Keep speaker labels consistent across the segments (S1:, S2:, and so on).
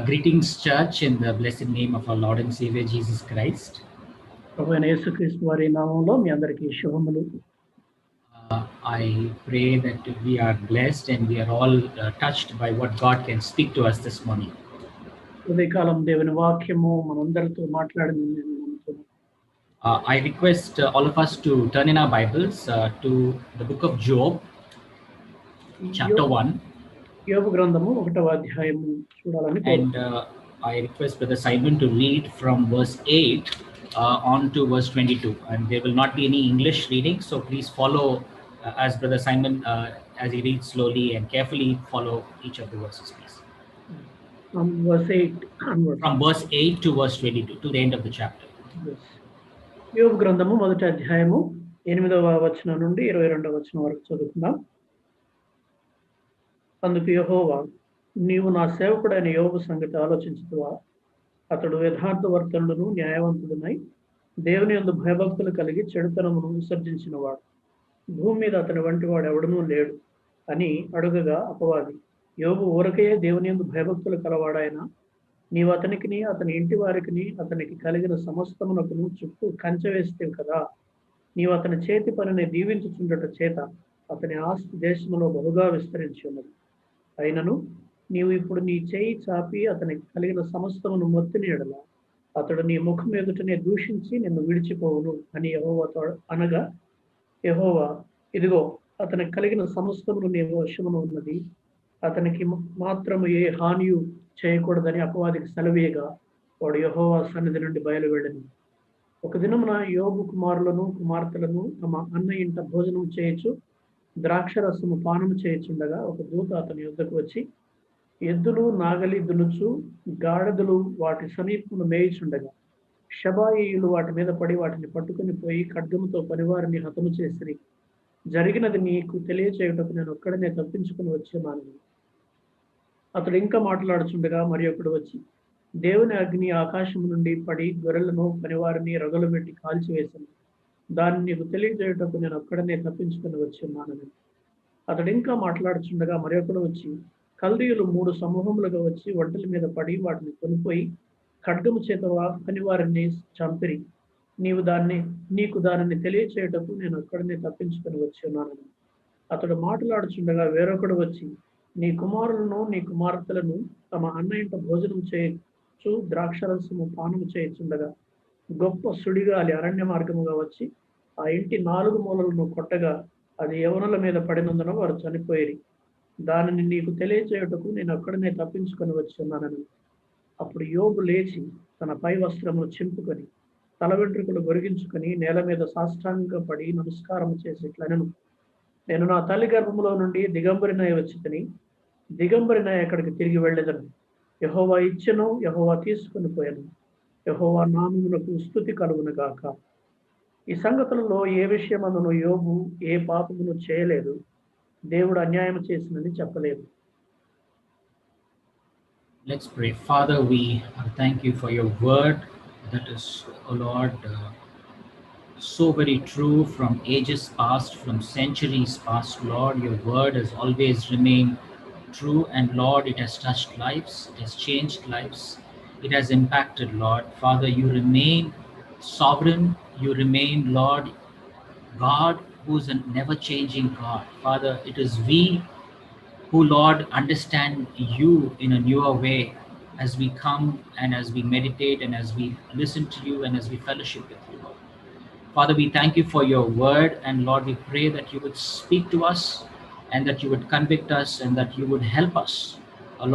S1: Greetings, church, in the blessed name of our Lord and Savior Jesus Christ.
S2: ప్రభువైన యేసుక్రీస్తు వారి నామములో మీ అందరికీ శుభములు.
S1: I pray that we are blessed and we are all touched by what God can speak to us this morning.
S2: ఉదయకాలం దేవుని వాక్యము మనందరితో మాట్లాడిందని నేను నమ్ముతున్నాను.
S1: I request all of us to turn in our Bibles to the book of Job, chapter 1.
S2: యోబు గ్రంథము 1వ అధ్యాయము చూడాలని
S1: And I request Brother Simon to read from verse 8 on to verse 22. And there will not be any English reading, so please follow as Brother Simon, as he reads slowly and carefully, follow each of the verses, please.
S2: From verse 8 onwards.
S1: From verse 8 to verse 22, to the end of the chapter.
S2: Yes. యోబు గ్రంథము 1వ అధ్యాయము 8వ వచనం నుండి 22వ వచనం వరకు చదువుకుందాం. అందుకు యెహోవా, నీవు నా సేవకుడైన యోబు సంగతి ఆలోచించుదువా? అతడు యథార్థవర్తనుడును న్యాయవంతుడునై దేవుని యందు భయభక్తులు కలిగి చెడుతనమును విసర్జించినవాడు. భూమి మీద అతని వంటి వాడు ఎవడనూ లేడు అని అడుగగా అపవాది, యోబు ఊరకయే దేవుని యందు భయభక్తులు కలవాడాయన, నీవు అతనికిని అతని ఇంటి వారికిని అతనికి కలిగిన సమస్తమునకును చుట్టూ కంచె వేస్తేవు కదా. నీవు అతని చేతి పనిని దీవించుచుండట చేత అతని ఆస్తి దేశంలో బహుగా విస్తరించి ఉన్నది. అయినను నీవు ఇప్పుడు నీ చేయి చాపి అతనికి కలిగిన సమస్తమును మొత్తిని ఎడల అతడు నీ ముఖం ఎదుటనే దూషించి నిన్ను విడిచిపోవును అని యెహోవాతో అనగా, యెహోవా, ఇదిగో అతనికి కలిగిన సమస్తమును నీ వశమున ఉన్నది, అతనికి మాత్రము ఏ హానియు చేయకూడదని అపవాదికి సెలవీయగా వాడు యెహోవా సన్నిధి నుండి బయలువెళ్ళను. ఒక దినమున యోబు కుమారులను కుమార్తెలను తమ అన్న ఇంట భోజనం చేయొచ్చు ద్రాక్షరసము పానము చేయుచుండగా ఒక దూత అతని యొద్దకు వచ్చి, ఎద్దులు నాగలి దునుచు గాడిదలు వాటి సమీపమును మేయుచుండగా షబాయియులు వాటి మీద పడి వాటిని పట్టుకుని పోయి ఖడ్గముతో పనివారిని హతము చేసిరి. జరిగినది నీకు తెలియచేయుటకు నేను ఒక్కడనే తప్పించుకుని వచ్చేమాను. అతడు ఇంకా మాట్లాడుచుండగా మరి ఒకడు వచ్చి, దేవుని అగ్ని ఆకాశము నుండి పడి గొర్రెలను పనివారిని రొగలు పెట్టి కాల్చివేసింది. దాన్ని నీకు తెలియజేయుటకు నేను ఒక్కడనే తప్పించుకుని వచ్చేమానని. అతడు ఇంకా మాట్లాడుచుండగా మరి ఒకడు వచ్చి, కల్దీయులు 3 సమూహములుగా వచ్చి ఒంటల మీద పడి వాటిని కొనిపోయి ఖడ్గము చేత పనివారిని చంపిరి. నీకు దానిని తెలియచేయుటకు నేను ఒక్కడనే తప్పించుకుని వచ్చున్నానని. అతడు మాట్లాడుచుండగా వేరొకడు వచ్చి, నీ కుమారులను నీ కుమార్తెలను తమ అన్న ఇంట భోజనం చేయొచ్చు ద్రాక్షరసము పానము చేయుచుండగా గొప్ప సుడిగాలి అరణ్య మార్గముగా వచ్చి ఆ ఇంటి 4 మూలలను కొట్టగా అది యవనుల మీద పడినందున వారు చనిపోయిరి. దానిని నీకు తెలియచేయుటకు నేను ఒక్కడనే తప్పించుకొని వచ్చున్నానని. అప్పుడు యోబు లేచి తన పై వస్త్రమును చింపుకొని తల వెంట్రుకలు గొరిగించుకొని నేల మీద సాష్టాంగ పడి నమస్కారం చేసి ఇట్లనెను, నేను నా తల్లి గర్భములో నుండి దిగంబరినై వచ్చితిని, దిగంబరినై ఎక్కడికి తిరిగి వెళ్ళేదను. యెహోవా ఇచ్చెను, యెహోవా తీసుకుని పోయాను, యెహోవా నామమునకు స్తుతి కలుగును గాక. ఈ సంగతులలో ఏ విషయమందును యోబు ఏ పాపమును చేయలేదు, దేవుడు అన్యాయం చేసినని చెప్పలేదు.
S1: Let's pray. Father, we thank you for your word that is, O Lord, so very true from ages past, from centuries past. Lord, your word has always remained true, and Lord, it has touched lives, it has changed lives, it has impacted, Lord. Father, you remain sovereign, you remain, Lord, God who is a never-changing God. Father, it is we who, Lord, understand you in a newer way as we come and as we meditate and as we listen to you and as we fellowship with you, Lord. Father, we thank you for your word, and Lord, we pray that you would speak to us and that you would convict us and that you would help us,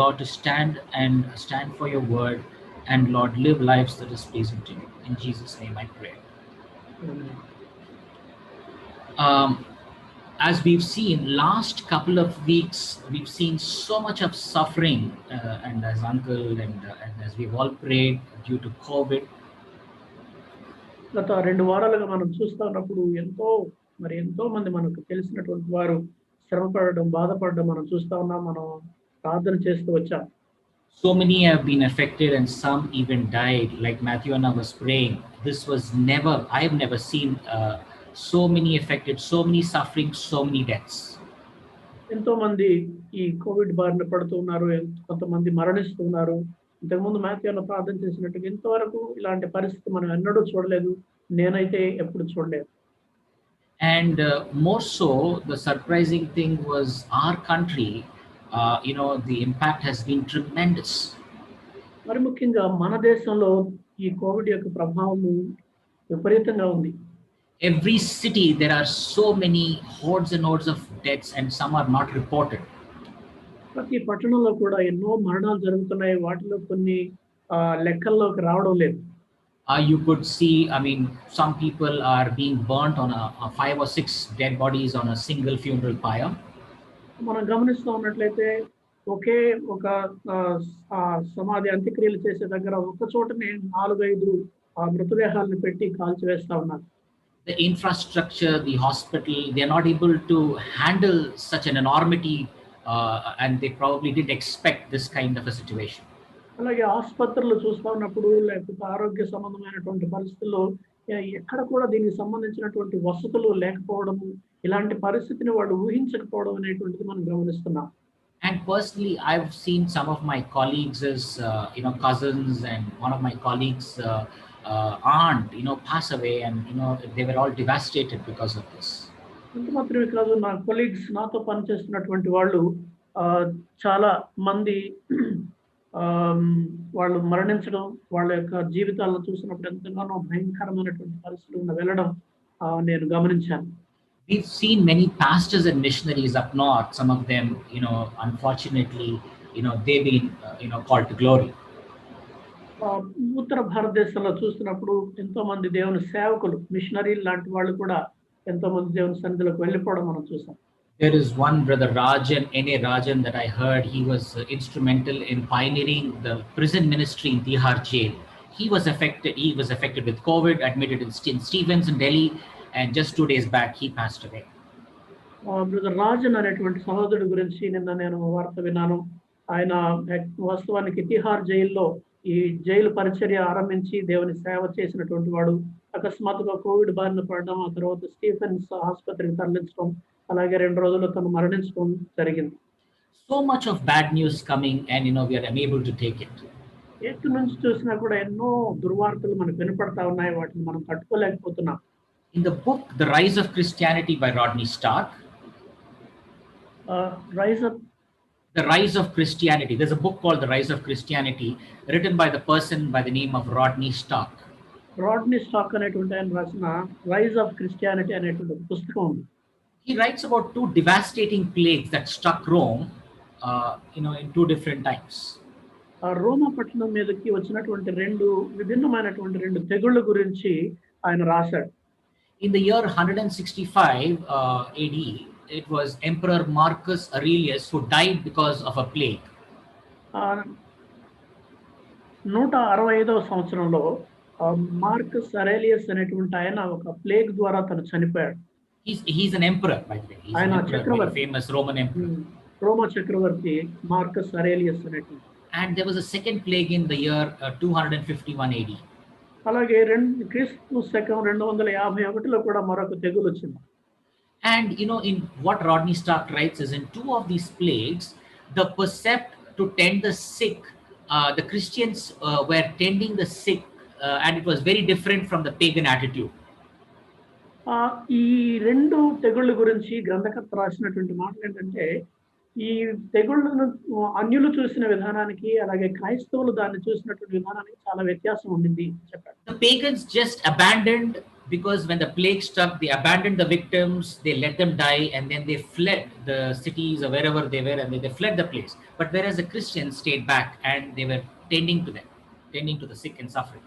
S1: Lord, to stand for your word and, Lord, live lives that is pleasing to you. In Jesus' name I pray. As we've seen last couple of weeks, we've seen so much of suffering, and as uncle and as we've all prayed due to COVID.
S2: గత 2 వారాలుగా మనం చూస్తూ ఉన్నప్పుడు ఎంతో మంది మనకు తెలిసినటువంటి వారు శ్రమపడడం, బాధపడడం మనం చూస్తూ ఉన్నాం, మనం ప్రార్థన చేస్తూ వచ్చాం.
S1: So many have been affected and some even died. Like Matthew Anna was praying, I have never seen so many affected, so many suffering, so many deaths.
S2: ఎంతో మంది ఈ కోవిడ్ బారిన పడుతున్నారు, కొంతమంది మరణిస్తున్నారు, ఇంతకుముందు మాథ్యూ అన్న ప్రార్థన చేసినట్టుగా ఇంతవరకు ఇలాంటి పరిస్థితి మనం ఎన్నడూ చూడలేదు. నేనైతే ఎప్పుడు చూడలేదు.
S1: And more so, the surprising thing was our country, the impact has been tremendous.
S2: మరి ముఖ్యంగా మన దేశంలో ఈ కోవిడ్ యొక్క ప్రభావము విపరీతంగా ఉంది.
S1: Every city, there are so many hordes and hordes of deaths, and some are not reported.
S2: ప్రతి పట్టణంలో కూడా ఎన్నో మరణాలు జరుగుతున్నాయి. వాటిలో కొన్ని లెక్కల్లోకి రావడం లేదు.
S1: You could see, some people are being burnt on a 5 or 6 dead bodies on a single funeral pyre.
S2: మనం గమనిస్తూ ఉన్నట్లయితే ఒకే ఒక సమాధి అంత్యక్రియలు చేసే దగ్గర ఒక చోటనే 4-5 మృతదేహాలను పెట్టి కాల్చివేస్తా ఉన్నారు.
S1: The infrastructure, the hospital, they are not able to handle such an enormity, and they probably didn't expect this kind of a situation.
S2: అలాగే ఆసుపత్రులు చూస్తూ ఉన్నప్పుడు లేకపోతే ఆరోగ్య సంబంధమైనటువంటి పరిస్థితుల్లో ఎక్కడ కూడా దీనికి సంబంధించినటువంటి వసతులు లేకపోవడము, ఇలాంటి పరిస్థితిని వాళ్ళు ఊహించకపోవడం అనేటువంటిది మనం గమనిస్తున్నాం.
S1: And personally, I've seen some of my colleagues as cousins, and one of my colleagues aunt pass away, and they were all devastated because of this.
S2: ఇంత మాత్రమే కాదు, నా కొలీగ్స్, నాతో పనిచేస్తున్నటువంటి వాళ్ళు చాలా మంది వాళ్ళు మరణించడం, వాళ్ళ యొక్క జీవితాలను చూసినప్పుడు ఎంతగానో భయంకరమైనటువంటి పరిస్థితులు వెళ్ళడం నేను గమనించాను.
S1: We've seen many pastors and missionaries up north. Some of them, unfortunately, they've been, called to glory.
S2: ఉత్తర భారతదేశంలో చూస్తున్నప్పుడు ఎంతో మంది దేవుని సేవకులు, మిషనరీ లాంటి వాళ్ళు కూడా ఎంతో మంది దేవుని సన్నిధిలోకి వెళ్ళిపోవడం మనం చూసాం.
S1: There is one brother Rajan, N.A. Rajan, that I heard. He was instrumental in pioneering the prison ministry in Tihar jail. He was affected with COVID, admitted in Stevens in Delhi, and just 2 days back he passed away.
S2: Brother Rajan అనేటువంటి సహోదరుడి గురించి నిన్న నేను వార్త విన్నాను. ఆయన వాస్తవానికి తిహార్ జైల్లో ఈ జైలు పరిచర్య ఆరంభించి దేవుని సేవ చేసినటువంటి వాడు. అకస్మాత్తుగా కోవిడ్ బారిన పడడం, ఆ తర్వాత స్టీఫెన్స్ ఆసుపత్రికి తరలించడం, అలాగే 2 రోజుల్లో తను మరణించడం జరిగింది.
S1: So much of bad news coming, and we are unable to take it.
S2: ఎటు నుంచి చూసినా కూడా ఎన్నో దుర్వార్తలు మనకు వినపడతా ఉన్నాయి. వాటిని మనం తట్టుకోలేకపోతున్నాం.
S1: In the book The Rise of Christianity by Rodney Stark, The Rise of Christianity, there's a book called The Rise of Christianity, written by the person by the name of Rodney Stark.
S2: Rodney stock అనేటువంటి ఆయన రాసిన rise of Christianity అనేటువంటి పుస్తకం ఉంది.
S1: He writes about 2 devastating plagues that struck Rome, in 2 different times.
S2: రోమా పట్టణం మీదకి వచ్చినటువంటి 2 విభిన్నమైనటువంటి 2 తెగుళ్ళ గురించి ఆయన రాశాడు.
S1: In the year 165 AD, it was Emperor Marcus Aurelius who died because of a plague.
S2: 165వ సంవత్సరంలో మార్కస్ అరేలియస్ అనేటువంటి ఆయన ఒక ప్లేగ్ ద్వారా తను చనిపోయాడు.
S1: He's an emperor, by the way. He's an emperor, famous Roman emperor.
S2: Roma Chakravarthi Marcus Aurelius అనేటువంటి.
S1: And there was a second plague in the year 251 AD.
S2: అలాగే క్రీస్తు శకం 251లో కూడా మరొక తెగులు వచ్చింది.
S1: And in what Rodney Stark writes is, in 2 of these plagues, the percept to tend the sick, the Christians were tending the sick, and it was very different from the pagan attitude.
S2: ఈ 2 తెగుళ్ళ గురించి గ్రంథకర్త రాసినటువంటి మాటలు ఏంటంటే, ఈ తెగుళ్ళను అన్యులు చూసిన విధానానికి అలాగే క్రైస్తవులు దాన్ని చూసినటువంటి విధానానికి చాలా వ్యత్యాసం ఉండింది చెప్పారు.
S1: The pagans just abandoned, because when the plague struck, they abandoned the victims, they let them die, and then they fled the cities or wherever they were, and they fled the place. But whereas the Christians stayed back and they were tending to the sick and suffering.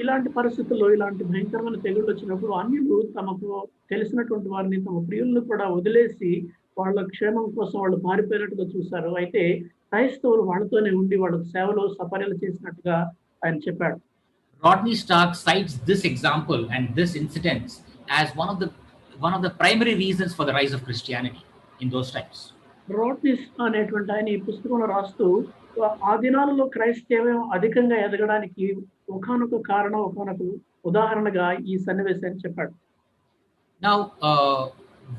S2: ఇలాంటి పరిస్థితుల్లో, ఇలాంటి భయంకరమైన తెగుళ్ళు వచ్చినప్పుడు అన్యులు తమకు తెలిసినటువంటి వారిని, తమ ప్రియులను కూడా వదిలేసి వాళ్ళ క్షేమం కోసం వాళ్ళు పారిపోయినట్టుగా చూశారు. అయితే క్రైస్తవులు వాళ్ళతోనే ఉండి వాళ్ళకు సేవలు సపర్యలు చేసినట్టుగా ఆయన చెప్పాడు.
S1: Rodney Stark cites this example and this incident as one of the primary reasons for the rise of Christianity in those times.
S2: రోడ్నీ అనేటువంటి ఆయన ఈ పుస్తకంలో రాస్తూ ఆ దినాలలో క్రైస్తవం అధికంగా ఎదగడానికి ఒకానొక కారణం, ఒకానొక ఉదాహరణగా ఈ సన్నివేశాన్ని చెప్పాడు.
S1: Now,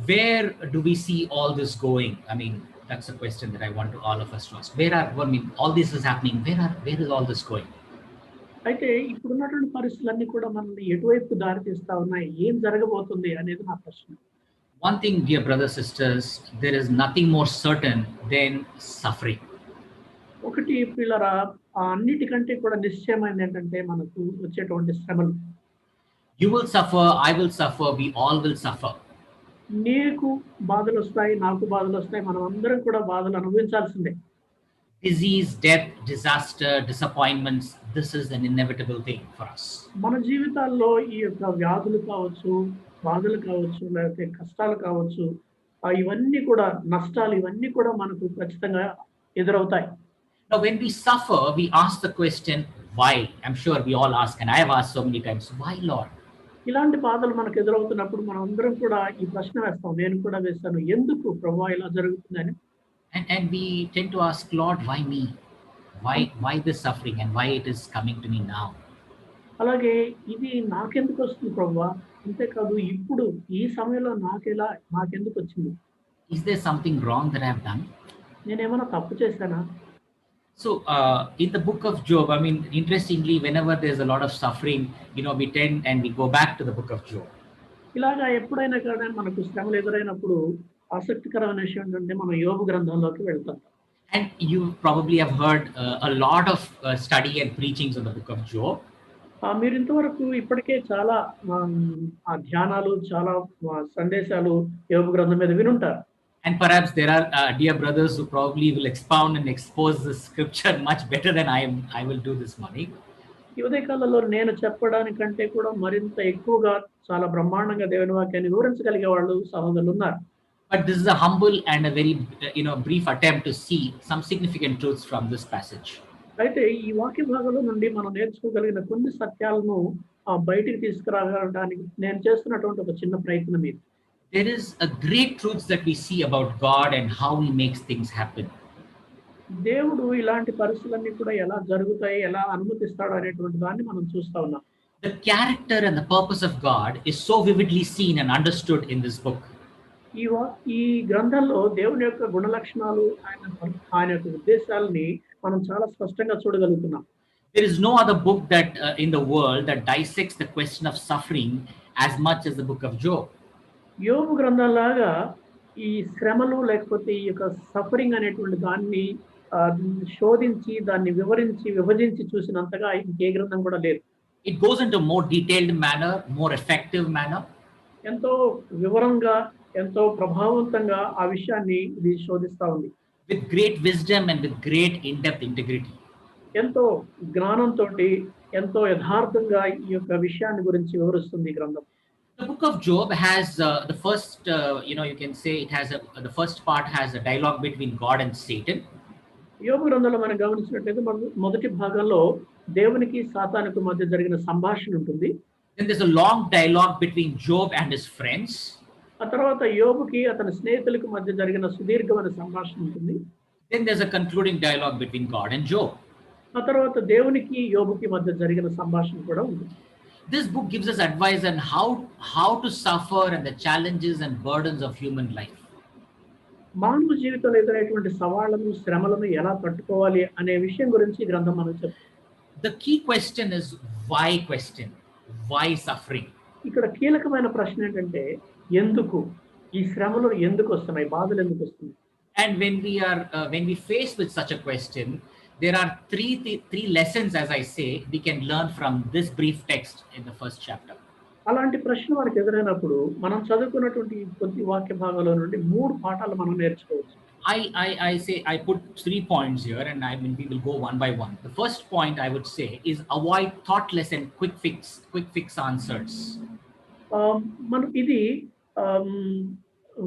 S1: where do we see all this going? That's a question that I want to all of us to ask. All this is happening. Where is all this going?
S2: అయితే ఇప్పుడున్నటువంటి పరిస్థితులన్నీ కూడా మనల్ని ఎటువైపు దారి తీస్తా ఉన్నాయి, ఏం జరగబోతుంది అనేది నా ప్రశ్న.
S1: One thing, dear brothers, sisters, there is nothing more certain than suffering.
S2: ఒకటి పిల్లరా, అన్నిటికంటే కూడా నిశ్చయమైనది ఏంటంటే మనకు వచ్చేటువంటి శ్రమలు.
S1: You will suffer, I will suffer, we all will suffer.
S2: నీకు బాధలు వస్తాయి, నాకు బాధలు వస్తాయి, మనం అందరం కూడా బాధలు అనుభవించాల్సిందే.
S1: Disease, death, disaster, disappointments, this is an inevitable thing for us.
S2: మన జీవితాల్లో ఈ యొక్క వ్యాధులు కావచ్చు, బాధలు కావచ్చు, లేకపోతే కష్టాలు కావచ్చు, ఇవన్నీ కూడా నష్టాలు, ఇవన్నీ కూడా మనకు ఖచ్చితంగా ఎదురవుతాయి.
S1: Now, when we suffer, we ask the question, why? I'm sure we all ask, and I have asked so many times, why, Lord?
S2: ఇలాంటి బాధలు మనకు ఎదురవుతున్నప్పుడు మనం అందరం కూడా ఈ ప్రశ్న వేస్తాం, నేను కూడా వేస్తాను, ఎందుకు ప్రభువా ఇలా జరుగుతుందని.
S1: And we tend to ask, Lord, why me? Why this suffering, and why it is coming to me now?
S2: అలాగే ఇది నాకెందుకు వస్తుంది ప్రభువా, అంతేకాదు ఇప్పుడు ఈ సమయంలో నాకెందుకు వచ్చింది,
S1: Is there something wrong that I have done?
S2: నేనేమైనా తప్పు చేశానా?
S1: So in the book of Job, I mean, interestingly, whenever there's a lot of suffering, we tend and we go back to the book of Job.
S2: ఇలాగా ఎప్పుడైనా కానీ మనకు శ్రమలు ఎదురైనప్పుడు ఆసక్తికరమైన విషయం ఏంటంటే మనం యోబు గ్రంథంలోకి వెళ్తాం.
S1: And you probably have heard a lot of study and preachings on the book of Job.
S2: మీరు ఇంతవరకు ఇప్పటికే చాలా ధ్యానాలు, చాలా సందేశాలు యోబు గ్రంథం మీద వినుంటారు.
S1: And perhaps there are dear brothers who probably will expound and expose the scripture much better than I will do this morning.
S2: ఈ ఉదయకాలంలో నేను చెప్పడానికంటే కూడా మరింత ఎక్కువగా చాలా బ్రహ్మాండంగా దేవుని వాక్యాన్ని వివరించగలిగే వాళ్ళు సహోదరులు ఉన్నారు.
S1: But this is a humble and a very brief attempt to see some significant truths from this passage.
S2: అయితే ఈ వాక్య భాగంలో నుండి మనం నేర్చుకోగలిగిన కొన్ని సత్యాలను బయటికి తీసుకురావడానికి నేను చేస్తున్నటువంటి ఒక చిన్న ప్రయత్నం ఇది.
S1: There is a great truth that we see about God and how he makes things happen.
S2: దేవుడు ఇలాంటి పరిస్థితులన్నీ కూడా ఎలా జరుగుతాయి, ఎలా అనుమతిస్తాడు అనేటువంటి దాన్ని మనం చూస్తా ఉన్నాం.
S1: The character and the purpose of God is so vividly seen and understood in this book.
S2: ఈ గ్రంథంలో దేవుని యొక్క గుణ లక్షణాలు, ఆయన యొక్క ఉద్దేశాలని మనం చాలా స్పష్టంగా చూడగలుగుతున్నాం.
S1: There is no other book that in the world that dissects the question of suffering as much as the book of Job.
S2: యోబు గ్రంథంలాగా ఈ శ్రమలు లేకపోతే ఈ యొక్క సఫరింగ్ అనేటువంటి దాన్ని శోధించి దాన్ని విభజించి చూసినంతగా ఇంకే గ్రంథం కూడా లేదు.
S1: It goes into more detailed manner, more effective manner.
S2: ఎంతో వివరంగా, ఎంతో ప్రభావవంతంగా ఆ విషయాన్ని ఇది శోధిస్తా ఉంది.
S1: With great wisdom and with great in-depth integrity.
S2: ఎంతో జ్ఞానంతో, ఎంతో యథార్థంగా ఈ యొక్క విషయాన్ని గురించి వివరిస్తుంది ఈ గ్రంథం.
S1: The book of Job has the first, you can say it has the first part has a dialogue between God and Satan.
S2: యోబు గ్రంథంలో మనం గమనించినట్లయితే మొదటి భాగంలో దేవునికి సాతానుకు మధ్య జరిగిన సంభాషణ ఉంటుంది.
S1: Then there's a long dialogue between Job and his friends.
S2: ఆ తర్వాత యోబుకి అతని స్నేహితులకు మధ్య జరిగిన సుదీర్ఘమైన సంభాషణ ఉంటుంది.
S1: Then there's a concluding dialogue between God and Job.
S2: ఆ తర్వాత దేవునికి యోబుకి మధ్య జరిగిన సంభాషణ కూడా ఉంది.
S1: This book gives us advice on how to suffer and the challenges and burdens of human life.
S2: మానవ జీవితంలో ఎదురైనటువంటి సవాళ్లను, శ్రమలను ఎలా తట్టుకోవాలి అనే విషయం గురించి ఈ గ్రంథం మనం చెప్తుంది.
S1: The key question is why question. Why suffering?
S2: ఇక్కడ కీలకమైన ప్రశ్న ఏంటంటే ఎందుకు ఈ శ్రమలు ఎందుకు వస్తున్నాయి, బాధలు ఎందుకు వస్తున్నాయి?
S1: And when we face with such a question, there are three lessons, as I say, we can learn from this brief text in the first chapter.
S2: అలాంటి ప్రశ్న మనకు ఎదురైనప్పుడు మనం చదువుకున్నటువంటి కొద్ది వాక్య భాగాల నుండి 3 పాఠాలు మనం నేర్చుకోవచ్చు.
S1: I say I put 3 points here, and we will go one by one. The first point I would say is avoid thoughtless and quick fix answers.
S2: మనం ఇది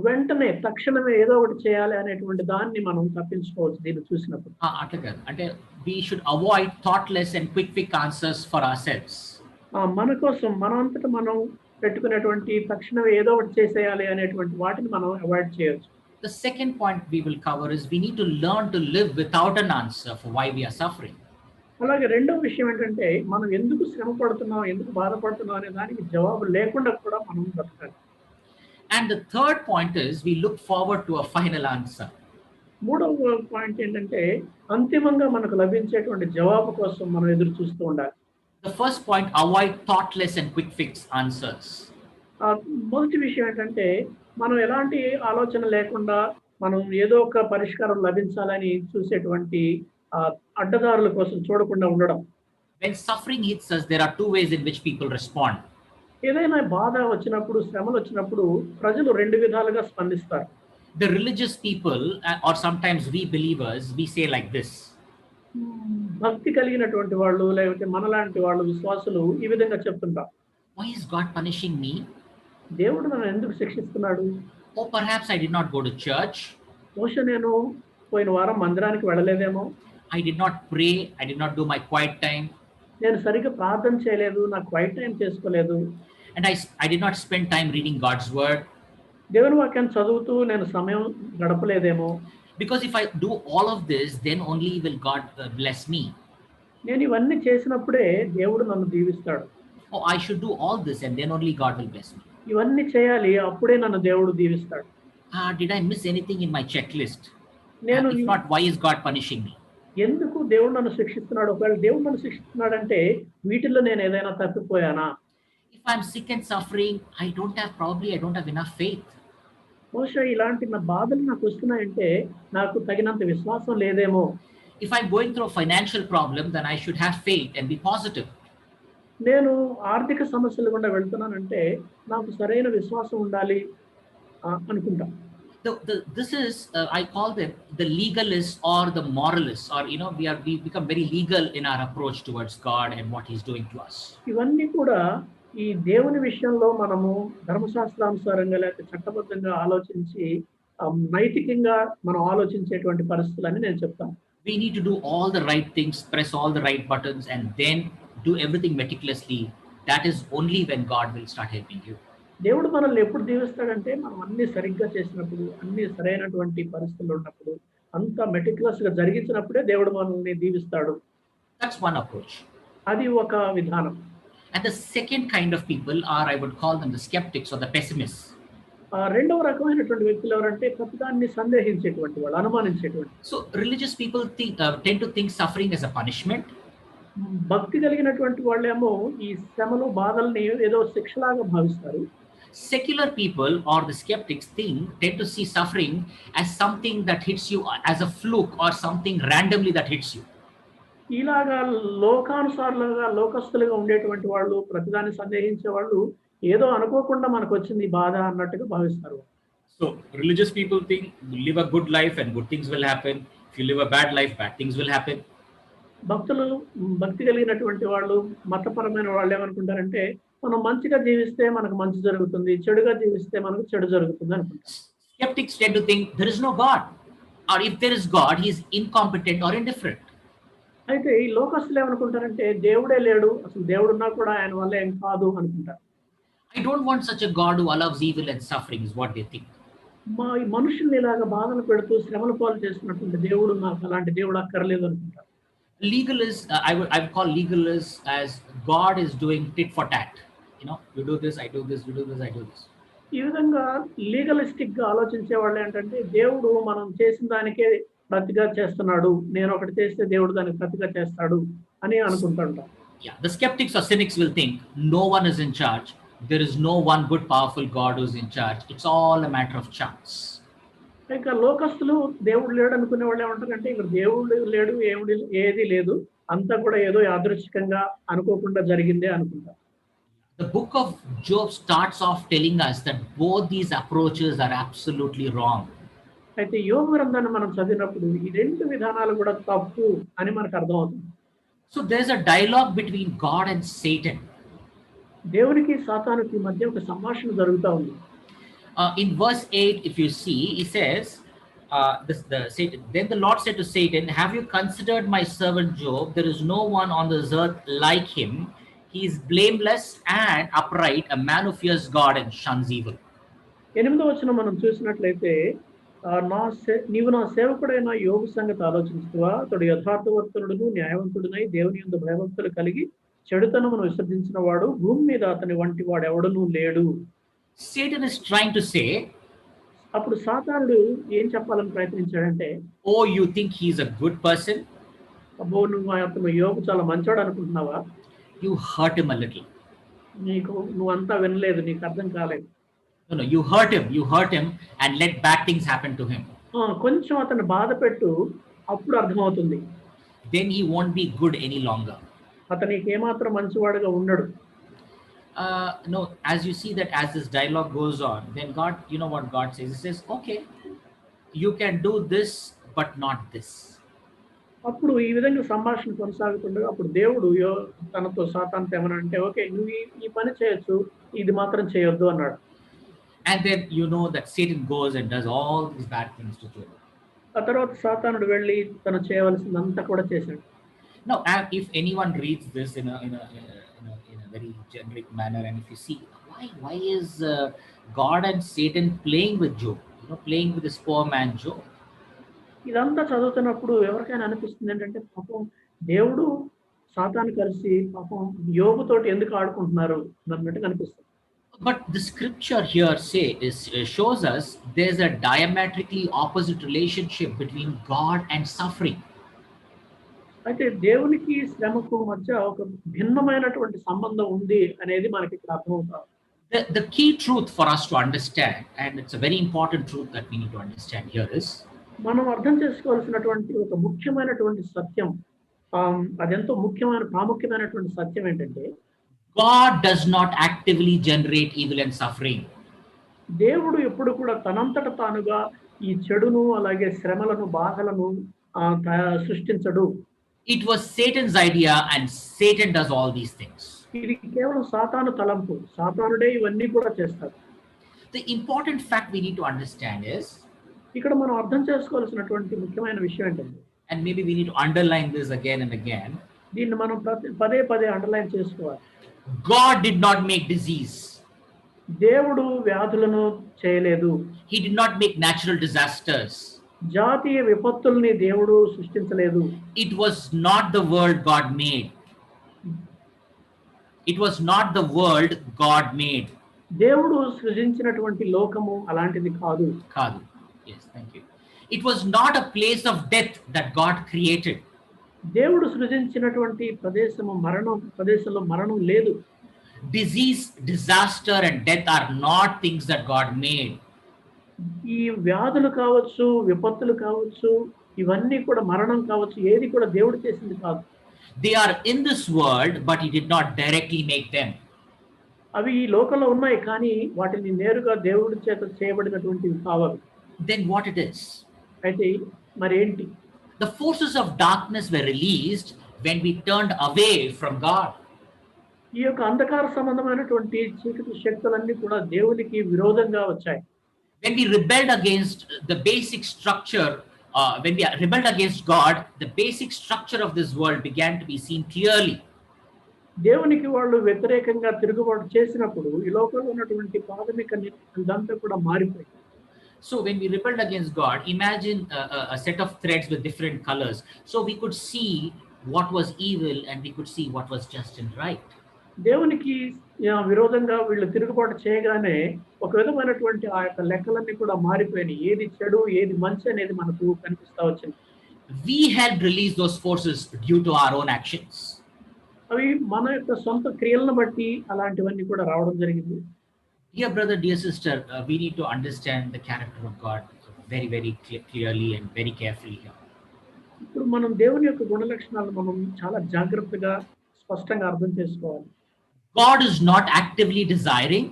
S2: వెంటనే తక్షణమే ఏదో ఒకటి చేయాలి అనేటువంటి దాన్ని మనం తప్పించుకోవచ్చు దీన్ని చూసినప్పుడు.
S1: అట్లా కాదు, అంటే we should avoid thoughtless and quick fix answers for ourselves.
S2: మన కోసం మనంతట మనం పెట్టుకునేటువంటి తక్షణమే ఏదో ఒకటి చేసేయాలి అనేటువంటి వాటిని మనం అవాయిడ్ చేయొచ్చు.
S1: The second point we will cover is we need to learn to live without an answer for why we are suffering.
S2: అలాగే రెండో విషయం ఏంటంటే మనం ఎందుకు శ్రమ పడుతున్నాం, ఎందుకు బాధపడుతున్నాం అనే దానికి జవాబు లేకుండా కూడా మనం బ్రతకాలి.
S1: And the third point is we look forward to a final answer.
S2: మూడవ పాయింట్ ఏంటంటే అంతిమంగా మనకు లభించేటువంటి జవాబు కోసం మనం ఎదురు చూస్తూ ఉండాలి.
S1: The first point, avoid thoughtless and quick fix answers.
S2: మొదటి విషయం ఏంటంటే మనం ఎలాంటి ఆలోచన లేకుండా మనం ఏదో ఒక పరిష్కారం లభించాలని చూసేటువంటి అడ్డదారుల కోసం చూడకుండా ఉండడం.
S1: When suffering hits us, there are two ways in which people respond.
S2: ఏదైనా బాధ వచ్చినప్పుడు, శ్రమలు వచ్చినప్పుడు ప్రజలు రెండు విధాలుగా స్పందిస్తారు.
S1: The religious people, or sometimes we believers, we say like this.
S2: భక్తి కలిగినటువంటి వాళ్ళు లేకపోతే మనలాంటి వాళ్ళు విశ్వాసులు ఈ విధంగా చెప్తుంటారు.
S1: Why is God punishing me?
S2: దేవుడు నన్ను ఎందుకు శిక్షిస్తున్నాడు?
S1: Oh, perhaps I did not go to church.
S2: బహుశా నేను పోయిన వారం మందిరానికి వెళ్ళలేదేమో.
S1: I did not pray. I did not do my quiet time.
S2: నేను సరిగ్గా ప్రార్థన చేయలేదు, నా క్వైట్ టైం చేసుకోలేదు.
S1: And I did not spend time reading God's word.
S2: దేవుని వాక్యాన్ని చదువుతూ నేను సమయం గడపలేదేమో.
S1: Because if I do all of this, then only will God bless me.
S2: నేను ఇవన్నీ చేసినప్పుడే దేవుడు నన్ను దీవిస్తాడు.
S1: Oh, I should do all this and then only God will bless me.
S2: ఇవన్నీ చేయాలి, అప్పుడే నన్ను దేవుడు దీవిస్తాడు.
S1: Did I miss anything in my checklist?
S2: నేను
S1: If not, why is God punishing me?
S2: ఎందుకు దేవుడు నన్ను శిక్షిస్తున్నాడు? ఒకవేళ దేవుడు నన్ను శిక్షిస్తున్నాడంటే వీటిల్లో నేను ఏదైనా తప్పిపోయానా?
S1: If I'm sick and suffering, I don't have enough faith.
S2: బహుశా ఇలాంటి నా బాధలు నాకు వస్తున్నాయంటే నాకు తగినంత విశ్వాసం లేదేమో.
S1: If I'm going through a financial problem, then I should have faith and be positive.
S2: నేను ఆర్థిక సమస్యలు గుండా వెళ్తున్నానంటే నాకు సరైన విశ్వాసం ఉండాలి అనుకుంటా.
S1: This is I call them the legalists or the moralists, or we become very legal in our approach towards God and what He's doing to us.
S2: ఇవన్నీ కూడా ఈ దేవుని విషయంలో మనము ధర్మశాస్త్రానుసారంగా లేకపోతే చట్టబద్ధంగా ఆలోచించి నైతికంగా మనం ఆలోచించేటువంటి పరిస్థితులని నేను చెప్తాను.
S1: We need to do all the right things, press all the right buttons, and then do everything meticulously. That is only when God will start helping you.
S2: దేవుడు మనల్ని ఎప్పుడు దీవిస్తాడంటే మనం అన్ని సరిగ్గా చేసినప్పుడు, అన్ని సరైనటువంటి పరిస్థితులు ఉన్నప్పుడు, అంత మెటిక్యులస్ గా జరిగించినప్పుడే దేవుడు మనల్ని దీవిస్తాడు.
S1: That's one approach.
S2: అది ఒక విధానం.
S1: And the second kind of people are, I would call them the skeptics or the pessimists.
S2: రెండవ రకమైనటువంటి వ్యక్తులు ఎవరంటే ప్రతిదాన్ని సందేహించేటువంటి వాళ్ళు, అనుమానించేటువంటి.
S1: So religious people tend to think suffering as a punishment.
S2: భక్తి కలిగినటువంటి వాళ్ళేమో ఈ శ్రమలు బాధల్ని ఏదో శిక్షలాగా భావిస్తారు.
S1: Secular people or the skeptics tend to see suffering as something that hits you as a fluke or something randomly that hits you.
S2: ఇలాగా లోకానుసారులుగా లోకస్తులుగా ఉండేటువంటి వాళ్ళు, ప్రతిదాన్ని సందేహించే వాళ్ళు ఏదో అనుకోకుండా మనకు వచ్చింది బాధ అన్నట్టుగా భావిస్తారు.
S1: So religious people think you live a good life and good things will happen. If you live a bad life, bad things will happen.
S2: భక్తి కలిగినటువంటి వాళ్ళు, మతపరమైన వాళ్ళు ఏమనుకుంటారంటే మనం మంచిగా జీవిస్తే మనకు మంచి జరుగుతుంది, చెడుగా జీవిస్తే మనకు చెడు జరుగుతుంది అనుకుంటారు.
S1: Skeptics tend to think there is no God, or if there is God, he is incompetent or indifferent.
S2: అయితే ఈ లోకస్తులు ఏమనుకుంటారంటే దేవుడే లేడు, అసలు దేవుడు ఉన్నా కూడా ఆయన వల్ల ఏం కాదు అనుకుంటారు.
S1: I don't want such a God who allows evil and suffering is what they think.
S2: ఈ మనుషుల్ని ఇలాగా బాధలు పెడుతూ శ్రమల పాలు చేస్తున్నటువంటి దేవుడు, నాకు అలాంటి దేవుడు అక్కర్లేదు అనుకుంటారు.
S1: Legalists, I would call legalists as God is doing tit for tat. You do this, I do this, you do this, I do this.
S2: ఈ విధంగా లీగలిస్టిక్ గా ఆలోచించే వాళ్ళు ఏంటంటే దేవుడు మనం చేసిన దానికే ప్రతిగా చేస్తున్నాడు, నేను ఒకటి చేస్తే దేవుడు దానికి ప్రతిగా చేస్తాడు అని అనుకుంటుంటారు.
S1: Yeah, the skeptics or cynics will think no one is in charge. There is no one good, powerful God who's in charge. It's all a matter of chance.
S2: ఇంకా లోకస్తులు దేవుడు లేడు అనుకునే వాళ్ళు ఏమంటారంటే ఇక్కడ దేవుడు లేడు, ఏది లేదు, అంతా కూడా ఏదో యాదృచ్ఛికంగా అనుకోకుండా జరిగిందే అనుకుంటారు.
S1: The book of Job starts off telling us that both these approaches are absolutely wrong.
S2: అయితే యోబు గ్రంథాన్ని మనం చదివినప్పుడు ఈ రెండు విధానాలు కూడా తప్పు అని మనకు అర్థమవుతుంది.
S1: So there's a dialogue between God and Satan.
S2: దేవునికి సాతానుకి మధ్య ఒక సంభాషణ జరుగుతూ ఉంది.
S1: In verse 8, if you see, he says, then the Lord said to Satan, have you considered my servant Job? There is no one on this earth like him. He is blameless and upright, a man who fears God and shuns evil.
S2: 8వ వచనం మనం చూసినట్లయితే నీవు నా సేవకుడైన యోబు సంగతి ఆలోచించువా, అతడు యథార్థవర్తనుడును న్యాయవంతుడునై దేవుని యందు భయభక్తులు కలిగి చెడుతనమును విసర్జించిన వాడు, భూమి మీద అతని వంటి వాడు ఎవడనూ లేడు.
S1: Satan is trying to say,
S2: అప్పుడు సాతానుడు ఏం చెప్పాలని ప్రయత్నించాడంటే,
S1: Oh, you think he's a good person?
S2: అబ్బో! అతను యోబు చాలా మంచోడు అనుకుంటున్నావా?
S1: You hurt him a little.
S2: నువ్వంతా వినలేదు. నీకు అర్థం కాలేదు.
S1: No, no, you hurt him. You hurt him and let bad things happen to him.
S2: కొంచెం అతన్ని బాధపెట్టు, అప్పుడు అర్థమవుతుంది.
S1: Then he won't be good any longer.
S2: అతను నీకేమాత్రం మంచివాడుగా ఉండడు.
S1: No, as you see that as this dialogue goes on, then God, you know what God says? He says, okay, you can do this, but not this.
S2: అప్పుడు ఈ విధంగా సంభాషణ కొనసాగుతుండగా అప్పుడు దేవుడు తనతో సాతానుతో ఏమనంటే, ఓకే, నువ్వు ఈ పని చేయొచ్చు, ఇది మాత్రం చేయొద్దు అన్నాడు.
S1: And then you know that Satan goes and does all these bad things to Job.
S2: ఆ తర్వాత సాతానుడు వెళ్ళి తను చేయవలసిందంతా కూడా చేశాడు.
S1: Now, if anyone reads this in a very generic manner, and if you see why is God and Satan playing with Job, playing with this poor man Job?
S2: ఇదంతా చదువుతున్నప్పుడు ఎవరికైనా అనిపిస్తుంది ఏంటంటే, పాపం దేవుడు సాతాను కలిసి పాపం యోబుతోటి ఎందుకు ఆడుకుంటున్నారు అన్నట్టుగా అనిపిస్తుంది.
S1: But the scripture here shows us there's a diametrically opposite relationship between God and suffering.
S2: అయితే దేవునికి శ్రమకు మధ్య ఒక భిన్నమైనటువంటి సంబంధం ఉంది అనేది మనకి ఇక్కడ అర్థమవుతుంది.
S1: The key truth for us to understand, and it's a very important truth that we need to understand here, is
S2: మనం అర్థం చేసుకోవాల్సినటువంటి ఒక ముఖ్యమైనటువంటి సత్యం, అదెంతో ప్రాముఖ్యమైనటువంటి సత్యం ఏంటంటే,
S1: God does not actively generate evil and suffering.
S2: దేవుడు ఎప్పుడు కూడా తనంతట తానుగా ఈ చెడును అలాగే శ్రమలను బాధలను సృష్టించడు.
S1: It was Satan's idea, and Satan does all these things.
S2: ఇది కేవలం సాతాను తలంపు, సాతానుడే ఇవన్నీ కూడా చేస్తాడు.
S1: The important fact we need to understand is,
S2: ఇక్కడ మనం అర్థం చేసుకోవాల్సినటువంటి ముఖ్యమైన విషయం ఏంటంటే,
S1: and maybe we need to underline this again and again,
S2: దీన్ని మనం పదే పదే అండర్లైన్ చేసుకోవాలి.
S1: God did not make disease.
S2: దేవుడు వ్యాధులను చేయలేదు.
S1: He did not make natural disasters.
S2: జాతీయ విపత్తుల్ని దేవుడు సృష్టించలేదు.
S1: It was not the world God made. It was not the world God made.
S2: దేవుడు సృజించినటువంటి లోకము అలాంటిది కాదు.
S1: కాదు. Yes, thank you. It was not a place of death that God created.
S2: దేవుడు సృజించినటువంటి ప్రదేశంలో మరణం లేదు.
S1: Disease, disaster and death are not things that God made.
S2: ఈ వ్యాధులు కావచ్చు, విపత్తులు కావచ్చు, ఇవన్నీ కూడా మరణం కావచ్చు, ఏది కూడా దేవుడు చేసింది కాదు.
S1: They are in this world, but he did not directly make them.
S2: అవి ఈ లోకంలో ఉన్నాయి, కానీ వాటిని నేరుగా దేవుడి చేత చేయబడినటువంటివి కావాలి.
S1: Then what it is?
S2: అయితే మరి ఏంటి?
S1: The forces of darkness were released when we turned away from God.
S2: ఈ యొక్క అంధకార సంబంధమైనటువంటి చీకటి శక్తులన్నీ కూడా దేవునికి విరోధంగా వచ్చాయి.
S1: When we rebelled against the basic structure, when we rebelled against God, the basic structure of this world began to be seen clearly.
S2: దేవునికి వాళ్ళు వ్యతిరేకంగా తిరుగుబాటు చేసినప్పుడు ఈ లోకంలో ఉన్నటువంటి ప్రాథమిక ఇదంతా కూడా మారిపోయింది.
S1: So when we rebelled against God, imagine a set of threads with different colors. So we could see what was evil and we could see what was just and right.
S2: దేవునికి విరోధంగా వీళ్ళు తిరుగుబాటు చేయగానే ఒక విధమైనటువంటి ఆ యొక్క లెక్కలన్నీ కూడా మారిపోయినాయి. ఏది చెడు, ఏది మంచి అనేది మనకు కనిపిస్తా వచ్చింది.
S1: We helped release those forces due to our own actions.
S2: అవి మన యొక్క సొంత క్రియలను బట్టి అలాంటివన్నీ కూడా రావడం జరిగింది.
S1: Dear brother, dear sister, we need to understand the character of God very, very clearly and very carefully here.
S2: ఇప్పుడు మనం దేవుని యొక్క గుణ లక్షణాలను మనం చాలా జాగ్రత్తగా స్పష్టంగా అర్థం చేసుకోవాలి.
S1: God is not actively desiring,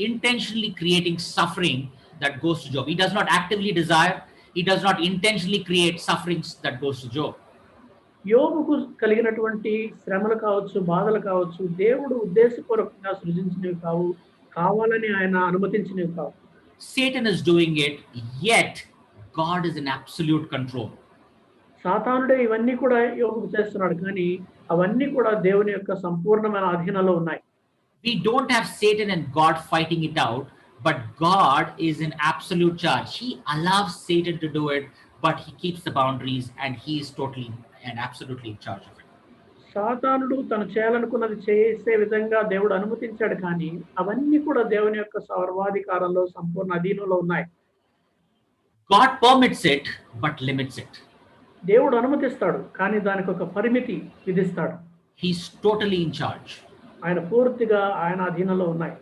S1: intentionally creating suffering that goes to Job. He does not actively desire, he does not intentionally create sufferings that goes to Job.
S2: యోబుకు కలిగినటువంటి శ్రమలు కావచ్చు, బాధలు కావచ్చు, దేవుడు ఉద్దేశపూర్వకంగా సృజించినవి కావు, కావాలని ఆయన అనుమతించినవి కావు.
S1: Satan is doing it, yet God is in absolute control.
S2: సాతానుడే ఇవన్నీ కూడా యోబుకు చేస్తున్నాడు, కానీ అవన్నీ కూడా దేవుని యొక్క సంపూర్ణమైన అధీనంలో ఉన్నాయి.
S1: We don't have Satan and God fighting it out, but God is in absolute charge. He allows Satan to do it, but he keeps the boundaries and he is totally and absolutely in charge of it.
S2: సాతానుడు తను చేయాలనుకున్నది చేసే విధంగా దేవుడు అనుమతించాడు కానీ అవన్నీ కూడా దేవుని యొక్క సర్వాధికారంలో సంపూర్ణ అధీనంలో ఉన్నాయి.
S1: God permits it, but limits it.
S2: దేవుడు అనుమతిస్తాడు కానీ దానికి ఒక పరిమితి విధిస్తాడు.
S1: He's totally in charge.
S2: ఆయన పూర్తిగా ఆయన అధీనంలో ఉన్నాయి.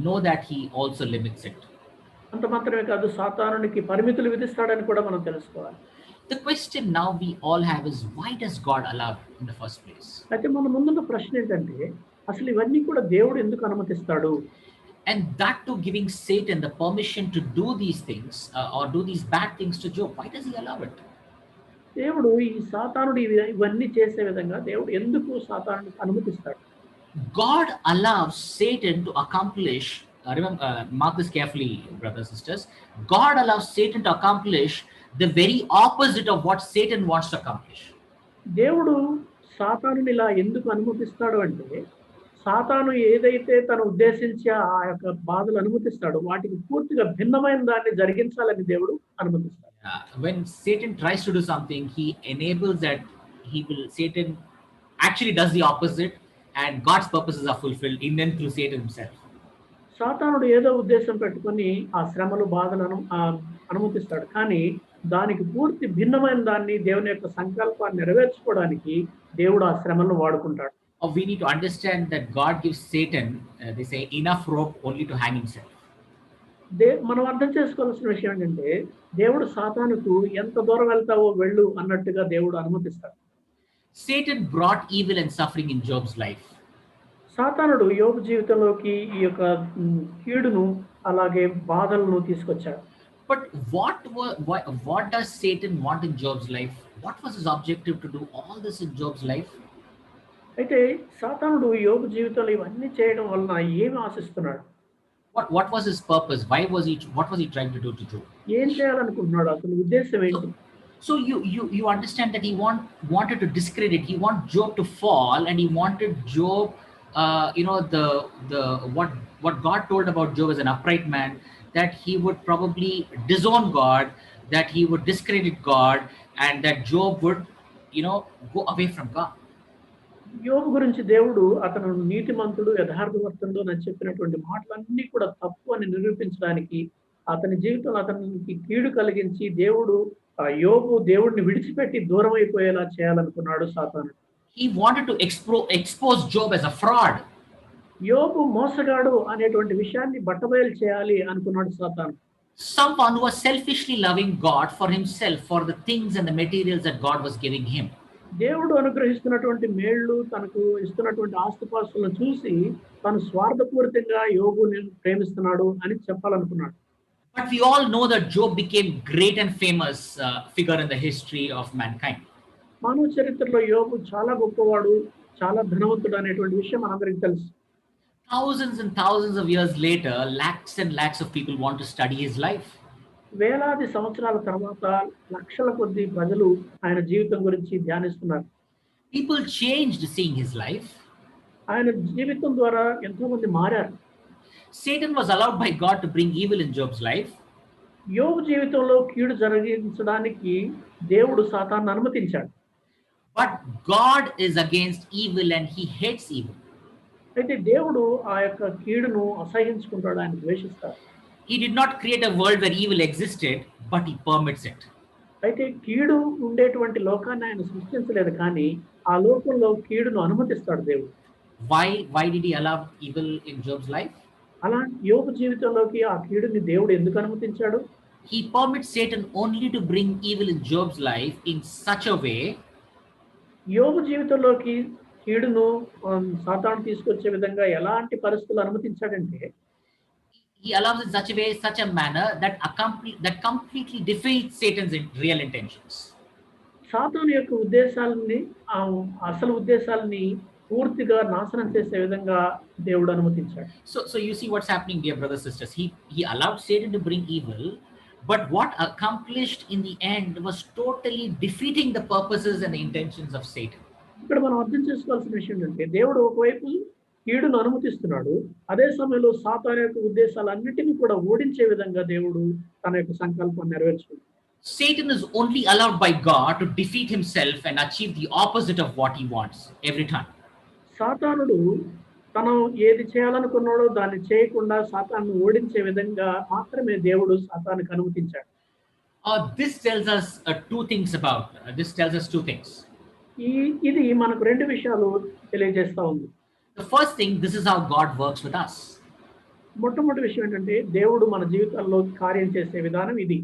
S1: Know that he also limits it.
S2: అంత మాత్రమే కాదు, సాతానునికి పరిమితులు విధిస్తాడని కూడా మనం తెలుసుకోవాలి.
S1: The question now we all have is, why does God allow it in the first place?
S2: అయితే మన ముందున్న ప్రశ్న ఏంటంటే అసలు ఇవన్నీ కూడా దేవుడు ఎందుకు అనుమతిస్తాడు?
S1: And that too giving Satan the permission to do these things or do these bad things to Job. Why does he allow it?
S2: దేవుడు ఈ సాతానుడు ఇవన్నీ చేసే విధంగా దేవుడు ఎందుకు సాతానుడికి అనుమతిస్తాడు?
S1: God allows Satan to accomplish, remember, mark this carefully, brothers and sisters. God allows Satan to accomplish the very opposite of what Satan wants to accomplish.
S2: దేవుడు సాతానుని ఇలా ఎందుకు అనుమతిస్తాడు అంటే సాతాను ఏదైతే తను ఉద్దేశించి ఆ యొక్క బాధలు అనుమతిస్తాడో వాటికి పూర్తిగా భిన్నమైన దాన్ని జరిగించాలని దేవుడు అనుమతిస్తాడు.
S1: When Satan tries to do something, he enables that Satan actually does the opposite, and God's purposes are fulfilled in and through Satan himself.
S2: సాతానుడు ఏదో ఉద్దేశం పెట్టుకొని ఆ శ్రమలు బాధలను అనుమతిస్తాడు కానీ దానికి పూర్తి భిన్నమైన దాన్ని దేవుని యొక్క సంకల్పాన్ని నెరవేర్చుకోవడానికి దేవుడు ఆ శ్రమలను వాడుకుంటాడు.
S1: We need to understand that God gives Satan, they say, enough rope only to hang himself.
S2: మనం అర్థం చేసుకోవాల్సిన విషయం ఏంటంటే దేవుడు సాతానుకు ఎంత దూరం వెళ్తావో వెళ్ళు అన్నట్టుగా దేవుడు అనుమతిస్తాడు.
S1: Satan brought evil and suffering in Job's life.
S2: సాతానుడు యోబు జీవితంలోకి ఈ యొక్క కీడును అలాగే బాధలను తీసుకొచ్చాడు.
S1: But what does Satan want in Job's life? What was his objective to do all this in Job's life?
S2: అయితే సాతానుడు యోబు జీవితంలో ఇవన్నీ చేయడం వలన ఏమి ఆశిస్తున్నాడు?
S1: What was his purpose? What was he trying to do to Job?
S2: ఏం చేయాలనుకుంటున్నాడు? అతని ఉద్దేశం ఏంటి?
S1: So you understand that he wanted to discredit. He wanted Job to fall, and he wanted Job, what God told about Job as an upright man, that he would probably disown God, that he would discredit God, and that Job would, go away from God.
S2: యోబు గురించి దేవుడు అతను నీతిమంతుడు యథార్థవర్తనుడు అని చెప్పినటువంటి మాటలన్నీ కూడా తప్పు అని నిరూపించడానికి అతని జీవితంలో అతనికి కీడు కలిగించి యోబు దేవుడిని విడిచిపెట్టి దూరం అయిపోయేలా చేయాలనుకున్నాడు సాతానుడు.
S1: He wanted to expose Job as a fraud.
S2: యోబు మోసగాడు అనేటువంటి విషయాన్ని బట్టబయలు చేయాలి అనుకున్నాడు సాతానుడు.
S1: Someone who was selfishly loving God for himself, for the things and the materials that God was giving him.
S2: దేవుడు అనుగ్రహిస్తున్నటువంటి మేళ్లు తనకు ఇస్తున్నటువంటి ఆస్తిపాస్తులను చూసి తను స్వార్థపూరితంగా యోబుని ప్రేమిస్తున్నాడు అని చెప్పాలనుకున్నాడు.
S1: But we all know that Job became great and famous figure in the history of mankind.
S2: మానవ చరిత్రలో యోబు చాలా గొప్పవాడు, చాలా ధనవంతుడు అనేటువంటి విషయం మనందరికీ తెలుసు.
S1: Thousands and thousands of years later, lakhs and lakhs of people want to study his life.
S2: వేలాది సంవత్సరాల తర్వాత లక్షల కొద్ది ప్రజలు ఆయన జీవితం గురించి ధ్యానిస్తున్నారు.
S1: People changed seeing his life.
S2: ఆయన జీవితం ద్వారా ఎంతో మంది మారారు.
S1: Satan was allowed by God to bring evil in Job's life.
S2: యోబు జీవితంలో కీడు జరిగించడానికి దేవుడు సాతాను అనుమతించాడు.
S1: But God is against evil and he hates evil.
S2: అయితే దేవుడు ఆ యొక్క కీడును అసహించుకుంటాడు, ఆయన ద్వేషిస్తాడు.
S1: He did not create a world where evil existed, but he permits it.
S2: అయితే కీడు ఉండేటువంటి లోకాన్ని ఆయన సృష్టించలేదు కానీ ఆ లోకంలో కీడును అనుమతిస్తాడు దేవుడు.
S1: Why did he allow evil in Job's life?
S2: అలా యోబు జీవితంలోకి ఆ కీడుని దేవుడు ఎందుకు అనుమతించాడు?
S1: He permits Satan only to bring evil in Job's life in such a way.
S2: యోబు జీవితంలోకి కీడును సాతాను తీసుకొచ్చే విధంగా ఎలాంటి పరిస్థితులు అనుమతించాడంటే
S1: He allows in such a way, such a manner that completely defeats Satan's real intentions.
S2: సాతాను యొక్క ఉద్దేశాలని అసలు ఉద్దేశాలని పూర్తిగా నాశనం చేసే విధంగా దేవుడు అనుమతించాడు.
S1: So you see what's happening, dear brothers and sisters. He allowed Satan to bring evil, but what accomplished in the end was totally defeating the purposes and the intentions of Satan.
S2: ఇక్కడ మనం అర్థం చేసుకోవాల్సిన విషయం ఏంటంటే దేవుడు ఒకవైపు కీడును అనుమతిస్తున్నాడు, అదే సమయంలో సాతాను యొక్క ఉద్దేశాలన్నిటినీ కూడా ఓడించే విధంగా దేవుడు తన యొక్క సంకల్పాన్ని నెరవేర్చుకుంటాడు.
S1: Satan is only allowed by God to defeat himself and achieve the opposite of what he wants every time.
S2: సాతానుడు తను ఏది చేయాలనుకున్నాడో దాన్ని చేయకుండా సాతాను ఓడించే విధంగా మాత్రమే దేవుడు సాతానుకు అనుమతించాడు.
S1: This tells us two things about. This tells us two things.
S2: ఇది మనకు రెండు విషయాలు తెలియజేస్తా ఉంది.
S1: The first thing, this is how God works with us.
S2: మొట్టమొదటి విషయం ఏంటంటే దేవుడు మన జీవితాల్లో కార్యం చేసే విధానం ఇది.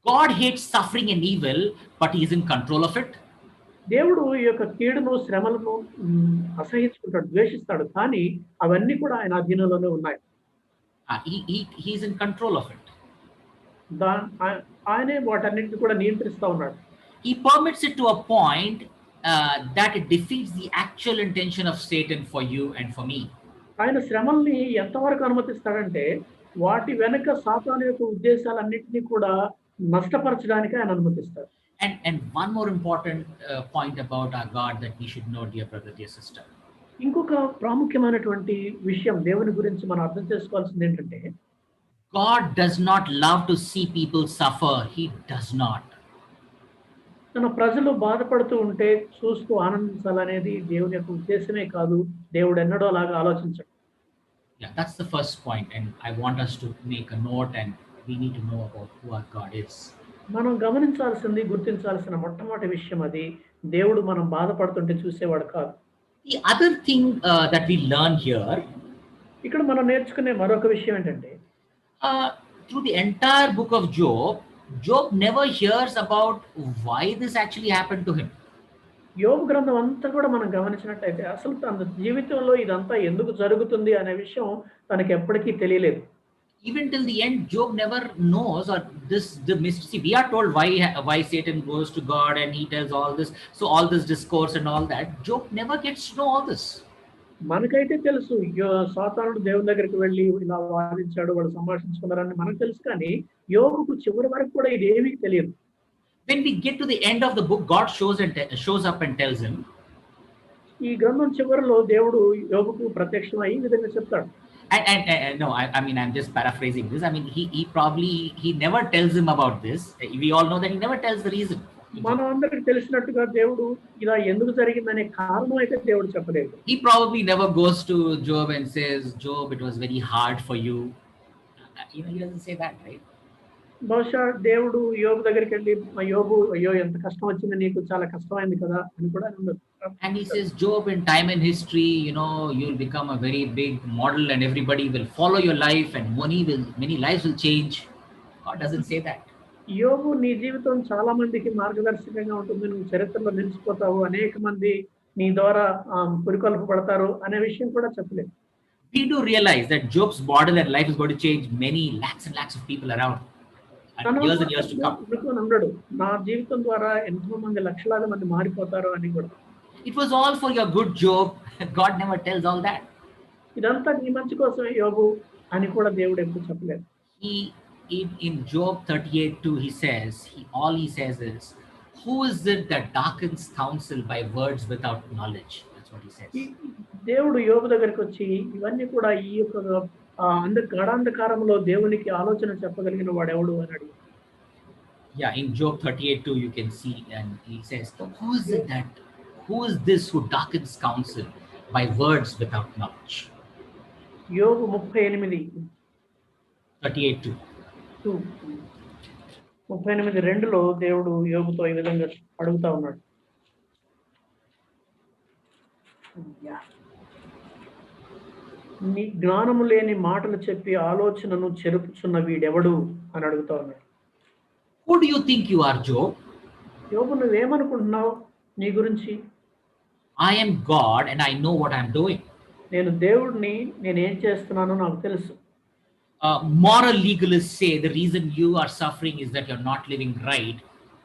S1: God hates suffering and evil, but he is in control of it.
S2: దేవుడు ఈ యొక్క కీడును శ్రమలను అసహించుకుంటాడు, ద్వేషిస్తాడు, కానీ అవన్నీ కూడా ఆయన అధీనంలోనే ఉన్నాయి.
S1: He is in control of it.
S2: ఆయనే వాటన్నిటిని కూడా నియంత్రిస్తూ ఉన్నాడు.
S1: He permits it to a point that it defeats the actual intention of Satan for you and for me.
S2: ఆయన శ్రమల్ని ఎంతవరకు అనుమతిస్తాడంటే వాటి వెనుక సాతాను యొక్క ఉద్దేశాలన్నింటినీ కూడా నష్టపరచడానికి ఆయన అనుమతిస్తాడు.
S1: And one more important point about our God that we should know, dear brother, dear sister.
S2: ఇంకొక ప్రాముఖ్యమైనటువంటి విషయం దేవుని గురించి మనం అర్థం చేసుకోవాల్సింది ఏంటంటే
S1: God does not love to see people suffer. He does not.
S2: తన ప్రజలు బాధపడుతూ ఉంటే చూస్తూ ఆనందించాలనేది దేవుని యొక్క ఉద్దేశమే కాదు. దేవుడు ఎన్నడూ అలాగా ఆలోచించడు.
S1: Yeah, that's the first point, and I want us to make a note, and we need to know about who our God is.
S2: మనం గమనించాల్సింది, గుర్తించాల్సిన మొట్టమొదటి విషయం అది. దేవుడు మనం బాధపడుతుంటే చూసేవాడు కాదు.
S1: The other thing that we learn here,
S2: ఇక్కడ మనం నేర్చుకునే మరొక విషయం ఏంటంటే
S1: through the entire book of Job never hears about why this actually happened to him.
S2: యోబు గ్రంథం అంతా కూడా మనం గమనించినట్లయితే అసలు తన జీవితంలో ఇదంతా ఎందుకు జరుగుతుంది అనే విషయం తనకి ఎప్పటికీ తెలియలేదు.
S1: Even till the end, Job never knows, or the mystery. We are told why Satan goes to God and he tells all this. So all this discourse and all that, Job never gets to know all this.
S2: మనకైతే తెలుసు సాతానుడు దేవుని దగ్గరికి వెళ్ళి ఇలా వాదించాడు, వాళ్ళు సంభాషించుకున్నారని మనకు తెలుసు, కానీ యోబుకు చివరి వరకు కూడా ఇది ఏమీ తెలియదు.
S1: When we get to the end of the book, God shows up and tells him.
S2: ఈ గ్రంథం చివరిలో దేవుడు యోబుకు ప్రత్యక్షమై ఈ విధంగా చెప్తాడు.
S1: And no, I mean, I'm just paraphrasing this. I mean, he never tells him about this. We all know that he never tells the reason.
S2: మనం అందరికి తెలిసినట్టుగా దేవుడు ఇలా ఎందుకు జరిగిందనే కారణం అయితే దేవుడు చెప్పలేదు.
S1: He probably never goes to Job and says, Job, it was very hard for you. He doesn't say that, right?
S2: బహుశా దేవుడు యోబు దగ్గరికి వెళ్ళి యోబు అయ్యో ఎంత కష్టం వచ్చింది నీకు, చాలా కష్టమైంది కదా అని కూడా ఉండదు.
S1: And he says, Job, in time and history, you'll become a very big model and everybody will follow your life and many lives will change. God doesn't say that.
S2: యోబు నీ జీవితం చాలా మందికి మార్గదర్శకంగా ఉంటుంది, నువ్వు చరిత్రలో నిలిచిపోతావు, అనేక మంది నీ ద్వారా పురికొల్పబడతారు అనే విషయం కూడా చెప్పలేదు.
S1: We do realize that Job's model and life is going to change many lakhs and lakhs of people around. And years and years to come.
S2: ఉండడు, నా జీవితం ద్వారా ఎంతో మంది లక్షలాది మంది మారిపోతారు అని కూడా.
S1: It was all for your good, Job. God never tells all that.
S2: ఇదంతా నీ మంచి కోసమే యోబు అని కూడా దేవుడు ఎప్పుడు చెప్పలేదు.
S1: In Job 38:2 all he says is, who is it that darkens counsel by words without knowledge? That's what he says.
S2: దేవుడు యోబు దగ్గరికి వచ్చి ఇవన్నీ కూడా ఈ యొక్క గాఢాంధకారంలో దేవునికి ఆలోచన చెప్పగలిగిన వాడు ఎవడు అని అడిగి.
S1: Yeah, in Job 38:2 you can see, and he says, who is this who darkens counsel by words without knowledge?
S2: యోబు 38:2 38:2లో దేవుడు యోబుతో ఈ విధంగా అడుగుతా ఉన్నాడు. నీ జ్ఞానము లేని మాటలు చెప్పి ఆలోచనను చెరుపుచున్న వీడెవడు అని అడుగుతా ఉన్నాడు.
S1: Who do you think you are, Job?
S2: యోబు నువ్వేమనుకుంటున్నావు నీ గురించి?
S1: I am God and I know what I'm doing.
S2: నేను దేవుడిని, నేనేం చేస్తున్నానో నాకు తెలుసు.
S1: Moral legalists say the reason you are suffering is that you're not living right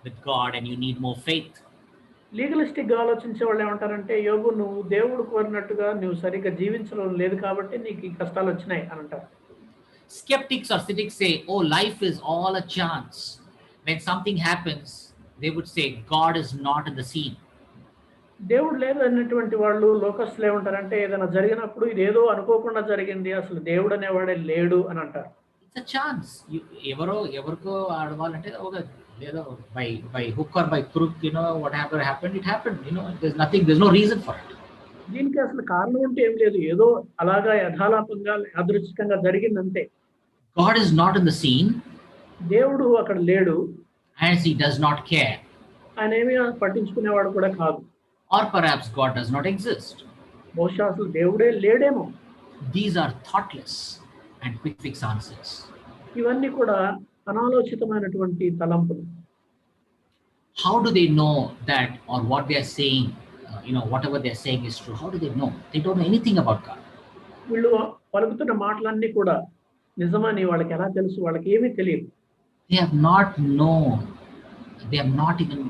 S1: with God and you need more faith.
S2: Legalistic గా ఆలోచించే వాళ్ళు ఏమంటారంటే యోబు నువ్వు దేవుడు కోరినట్టుగా నువ్వు సరిగ్గా జీవించడం లేదు కాబట్టి నీకు ఈ కష్టాలు వచ్చినాయి అని అంటారు.
S1: Skeptics or cynics say, oh, life is all a chance. When something happens, they would say God is not in the scene.
S2: దేవుడు లేదు అన్నటువంటి వాళ్ళు లోకస్తులు ఏమంటారంటే ఏదైనా జరిగినప్పుడు ఇదేదో అనుకోకుండా జరిగింది, అసలు దేవుడు అనేవాడే లేడు అని అంటారు.
S1: It's a chance. ఎవరికో ఆడవాలంటే ఒక by hook or by crook, whatever happened, it happened. There's no reason for it.
S2: దీనికి అసలు కారణం అంటే ఏం లేదు, ఏదో అలాగా యథాలాపంగా యాదృచ్ఛికంగా జరిగిందంతే.
S1: God is not in the scene,
S2: దేవుడు అక్కడ లేడు,
S1: as he does not care.
S2: ఆయన ఏమీ పట్టించుకునేవాడు కూడా కాదు.
S1: Or perhaps God does not exist.
S2: బహుశా అసలు దేవుడే లేడేమో.
S1: These are thoughtless and quick fix answers.
S2: ఇవన్నీ కూడా అనాలోచితమైనటువంటి తలంపులు.
S1: How do they know that, or what they are saying, whatever they are saying is true? How do they know? They don't know anything about God.
S2: వీళ్ళు పలుకుతున్న మాటలన్నీ కూడా నిజమని వాళ్ళకి ఎలా తెలుసు? వాళ్ళకి ఏమీ తెలియదు.
S1: They have not known. They have not even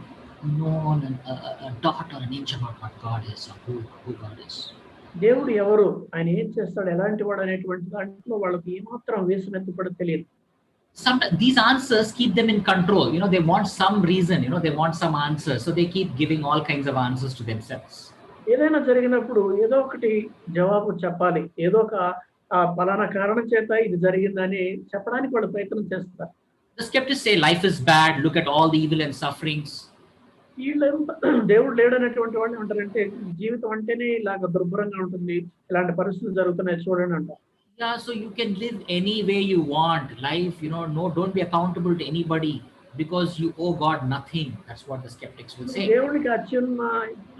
S1: known a dot or an inch about what God is, or who God is.
S2: దేవుడు ఎవరు, ఆయన ఏం చేస్తాడు, ఎలాంటి వాడు అనేటువంటి దాంట్లో వాళ్ళకి ఏమాత్రం వేసినట్టు కూడా తెలియదు.
S1: Sometimes these answers keep them in control. They want some reason. They want some answer, so they keep giving all kinds of answers to themselves.
S2: ఏదైనా జరిగినప్పుడు ఏదో ఒకటి జవాబు చెప్పాలి, ఏదో ఒక పలానా కారణం చేత ఇది జరిగిందని చెప్పడానికి వాళ్ళు ప్రయత్నం చేస్తారు.
S1: The skeptics say life is bad. Look at all the evil and sufferings.
S2: వీళ్ళంతా దేవుడు లేడనేటువంటి వాళ్ళు ఏమంటారంటే, జీవితం అంటేనే ఇలాగ దుర్భరంగా ఉంటుంది, ఇలాంటి పరిస్థితులు జరుగుతున్నాయి చూడండి అంటారు.
S1: Yeah, so you can live any way you want. Life, don't be accountable to anybody because you owe God nothing. That's what the skeptics will say.
S2: దేవుడికి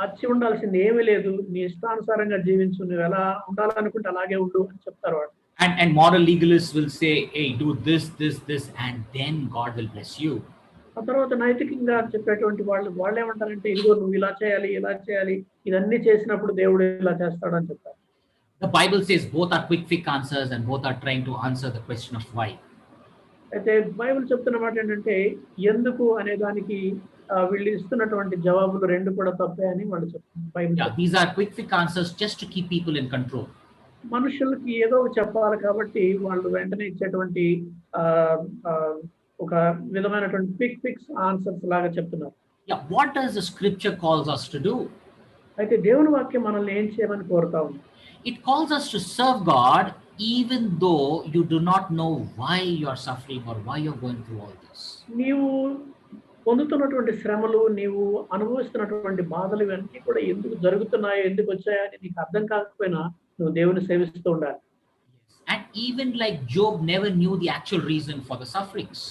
S2: అచ్చి ఉండాల్సింది ఏమీ లేదు, నీ ఇష్టానుసారంగా జీవించు, నువ్వు ఎలా ఉండాలనుకుంటే అలాగే ఉండు అని చెప్తారు వాళ్ళు.
S1: And moral legalists will say, hey, do this, and then God will bless you.
S2: ఆ తర్వాత నైతికంగా చెప్పేటువంటి వాళ్ళు ఏమంటారంటే, ఇదిగో నువ్వు ఇలా చేయాలి, ఇదన్నీ చేసినప్పుడు దేవుడు ఇలా చేస్తాడు అని చెప్తారు.
S1: The Bible says both are quick fix answers and both are trying to answer the question of why.
S2: అయితే బైబిల్ చెప్తున్న మాట ఏంటంటే, ఎందుకు అనే దానికి వీళ్ళు ఇస్తున్నటువంటి జవాబులు రెండు కూడా తప్పే అని వాళ్ళు చెప్తున్నారు.
S1: These are quick fix answers just to keep people in control.
S2: మనుషులకి ఏదో చెప్పాలి కాబట్టి వాళ్ళు వెంటనే ఇచ్చేటువంటి ఒక విధమైనటువంటి క్విక్ ఫిక్స్ ఆన్సర్స్ లాగా చెప్తున్నారు.
S1: What does the scripture calls us to do?
S2: అయితే దేవుని వాక్యం మనల్ని ఏం చేయమని కోరుతా ఉంది?
S1: It calls us to serve God even though you do not know why you are suffering or why you are going through all this.
S2: నీవు పొందుతున్నటువంటి శ్రమలు, నీవు అనుభవిస్తున్నటువంటి బాధలు ఇవన్నీ కూడా ఎందుకు జరుగుతున్నాయో, ఎందుకు వచ్చాయని నీకు అర్థం కాకపోయినా నువ్వు దేవుని సేవిస్తూ ఉండాలి.
S1: And even like Job never knew the actual reason for the sufferings.